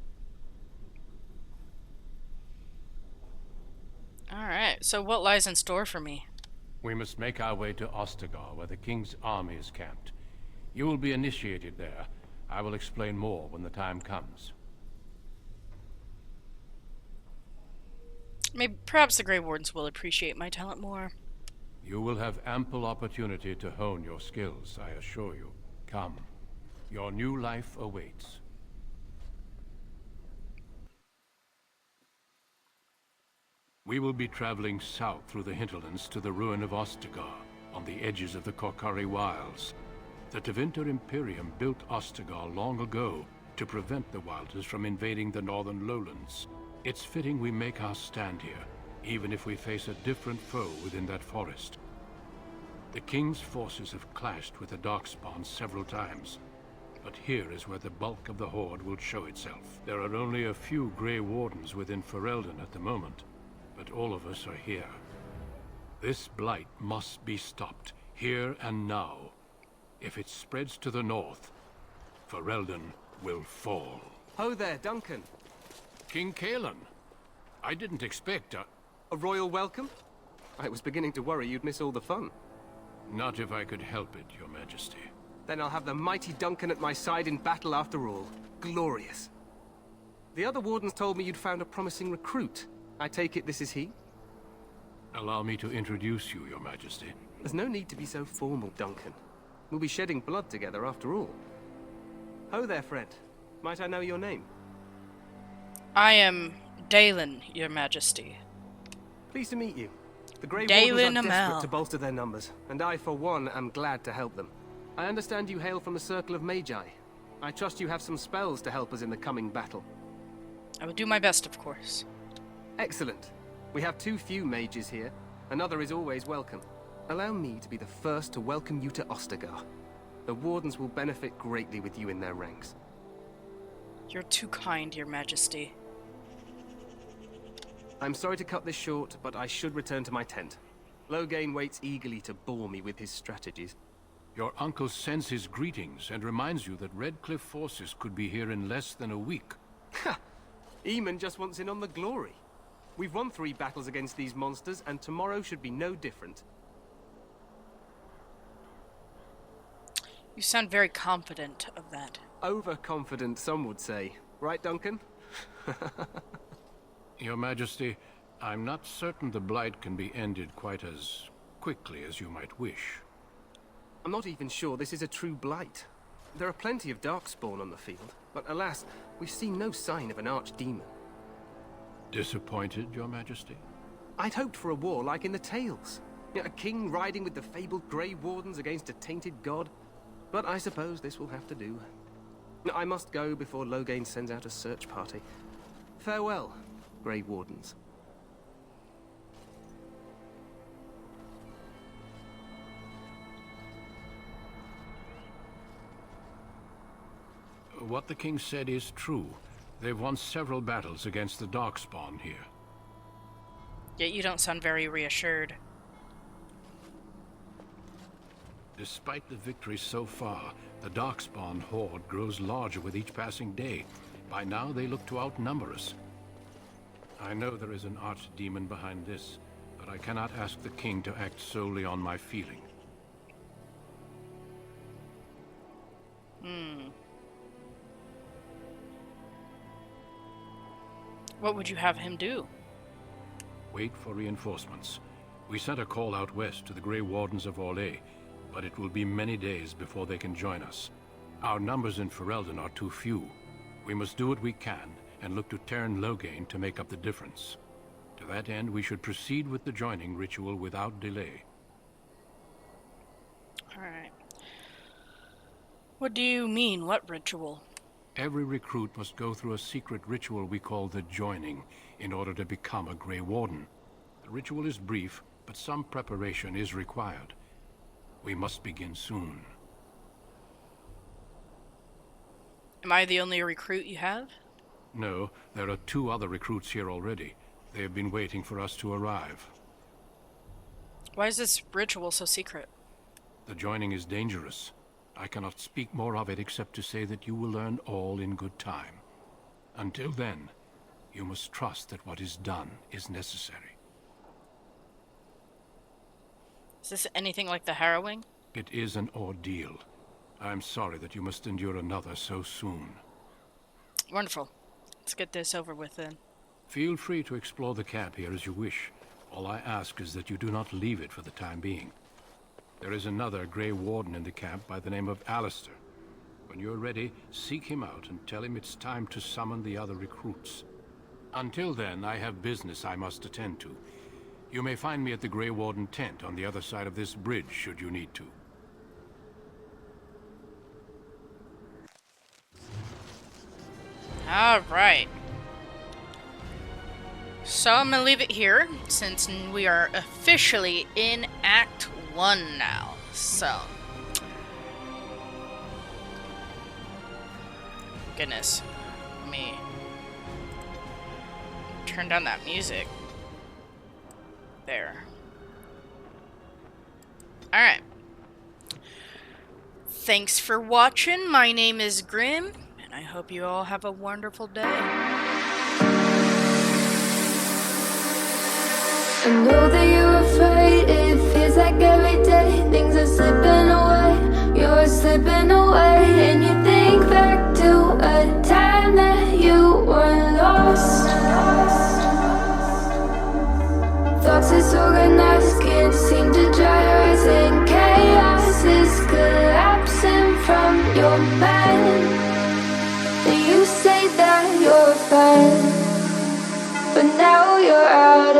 Alright, so what lies in store for me? We must make our way to Ostagar, where the King's army is camped. You will be initiated there. I will explain more when the time comes. Maybe perhaps the Grey Wardens will appreciate my talent more. You will have ample opportunity to hone your skills, I assure you. Come. Your new life awaits. We will be traveling south through the hinterlands to the ruin of Ostagar, on the edges of the Korcari Wilds. The Tevinter Imperium built Ostagar long ago to prevent the Wilders from invading the northern lowlands. It's fitting we make our stand here, even if we face a different foe within that forest. The King's forces have clashed with the Darkspawn several times, but here is where the bulk of the Horde will show itself. There are only a few Grey Wardens within Ferelden at the moment, but all of us are here. This blight must be stopped, here and now. If it spreads to the north, Ferelden will fall. Ho there, Duncan. King Cailan. I didn't expect a royal welcome? I was beginning to worry you'd miss all the fun. Not if I could help it, Your Majesty. Then I'll have the mighty Duncan at my side in battle after all. Glorious. The other wardens told me you'd found a promising recruit. I take it this is he? Allow me to introduce you, Your Majesty. There's no need to be so formal, Duncan. We'll be shedding blood together after all. Ho there, friend. Might I know your name? I am Dalen, Your Majesty. Pleased to meet you. The Grey Dalen Wardens are desperate Amell. to bolster their numbers, and I, for one, am glad to help them. I understand you hail from the Circle of Magi. I trust you have some spells to help us in the coming battle. I will do my best, of course. Excellent. We have too few mages here. Another is always welcome. Allow me to be the first to welcome you to Ostagar. The Wardens will benefit greatly with you in their ranks. You're too kind, Your Majesty. I'm sorry to cut this short, but I should return to my tent. Loghain waits eagerly to bore me with his strategies. Your uncle sends his greetings and reminds you that Redcliffe forces could be here in less than a week. Ha! Eamon just wants in on the glory. We've won 3 battles against these monsters, and tomorrow should be no different. You sound very confident of that. Overconfident, some would say. Right, Duncan? Your Majesty, I'm not certain the Blight can be ended quite as quickly as you might wish. I'm not even sure this is a true blight. There are plenty of Darkspawn on the field, but alas, we've seen no sign of an archdemon. Disappointed, Your Majesty? I'd hoped for a war like in the tales. A king riding with the fabled Grey Wardens against a tainted god. But I suppose this will have to do. I must go before Loghain sends out a search party. Farewell, Grey Wardens. What the king said is true. They've won several battles against the Darkspawn here. Yet you don't sound very reassured. Despite the victories so far, the Darkspawn horde grows larger with each passing day. By now, they look to outnumber us. I know there is an archdemon behind this, but I cannot ask the king to act solely on my feeling. What would you have him do? Wait for reinforcements. We sent a call out west to the Grey Wardens of Orlais, but it will be many days before they can join us. Our numbers in Ferelden are too few. We must do what we can, and look to Teyrn Loghain to make up the difference. To that end, we should proceed with the joining ritual without delay. Alright. What do you mean, what ritual? Every recruit must go through a secret ritual we call the Joining, in order to become a Grey Warden. The ritual is brief, but some preparation is required. We must begin soon. Am I the only recruit you have? No, there are 2 other recruits here already. They have been waiting for us to arrive. Why is this ritual so secret? The joining is dangerous. I cannot speak more of it except to say that you will learn all in good time. Until then, you must trust that what is done is necessary. Is this anything like the harrowing? It is an ordeal. I'm sorry that you must endure another so soon. Wonderful. Let's get this over with then. Feel free to explore the camp here as you wish. All I ask is that you do not leave it for the time being. There is another Grey Warden in the camp by the name of Alistair. When you're ready, seek him out and tell him it's time to summon the other recruits. Until then, I have business I must attend to. You may find me at the Grey Warden tent on the other side of this bridge, should you need to. Alright. So I'm gonna leave it here, since we are officially in Act 1 now. So. Goodness. Let me turn down that music. There. Alright. Thanks for watching. My name is Grim, and I hope you all have a wonderful day. I know that you're afraid, it feels like every day things are slipping away, you're slipping away, and you think back to a time that you were lost. Thoughts disorganized, can't seem to dry your eyes, and chaos is collapsing from your mind. And you say that you're fine, but now you're out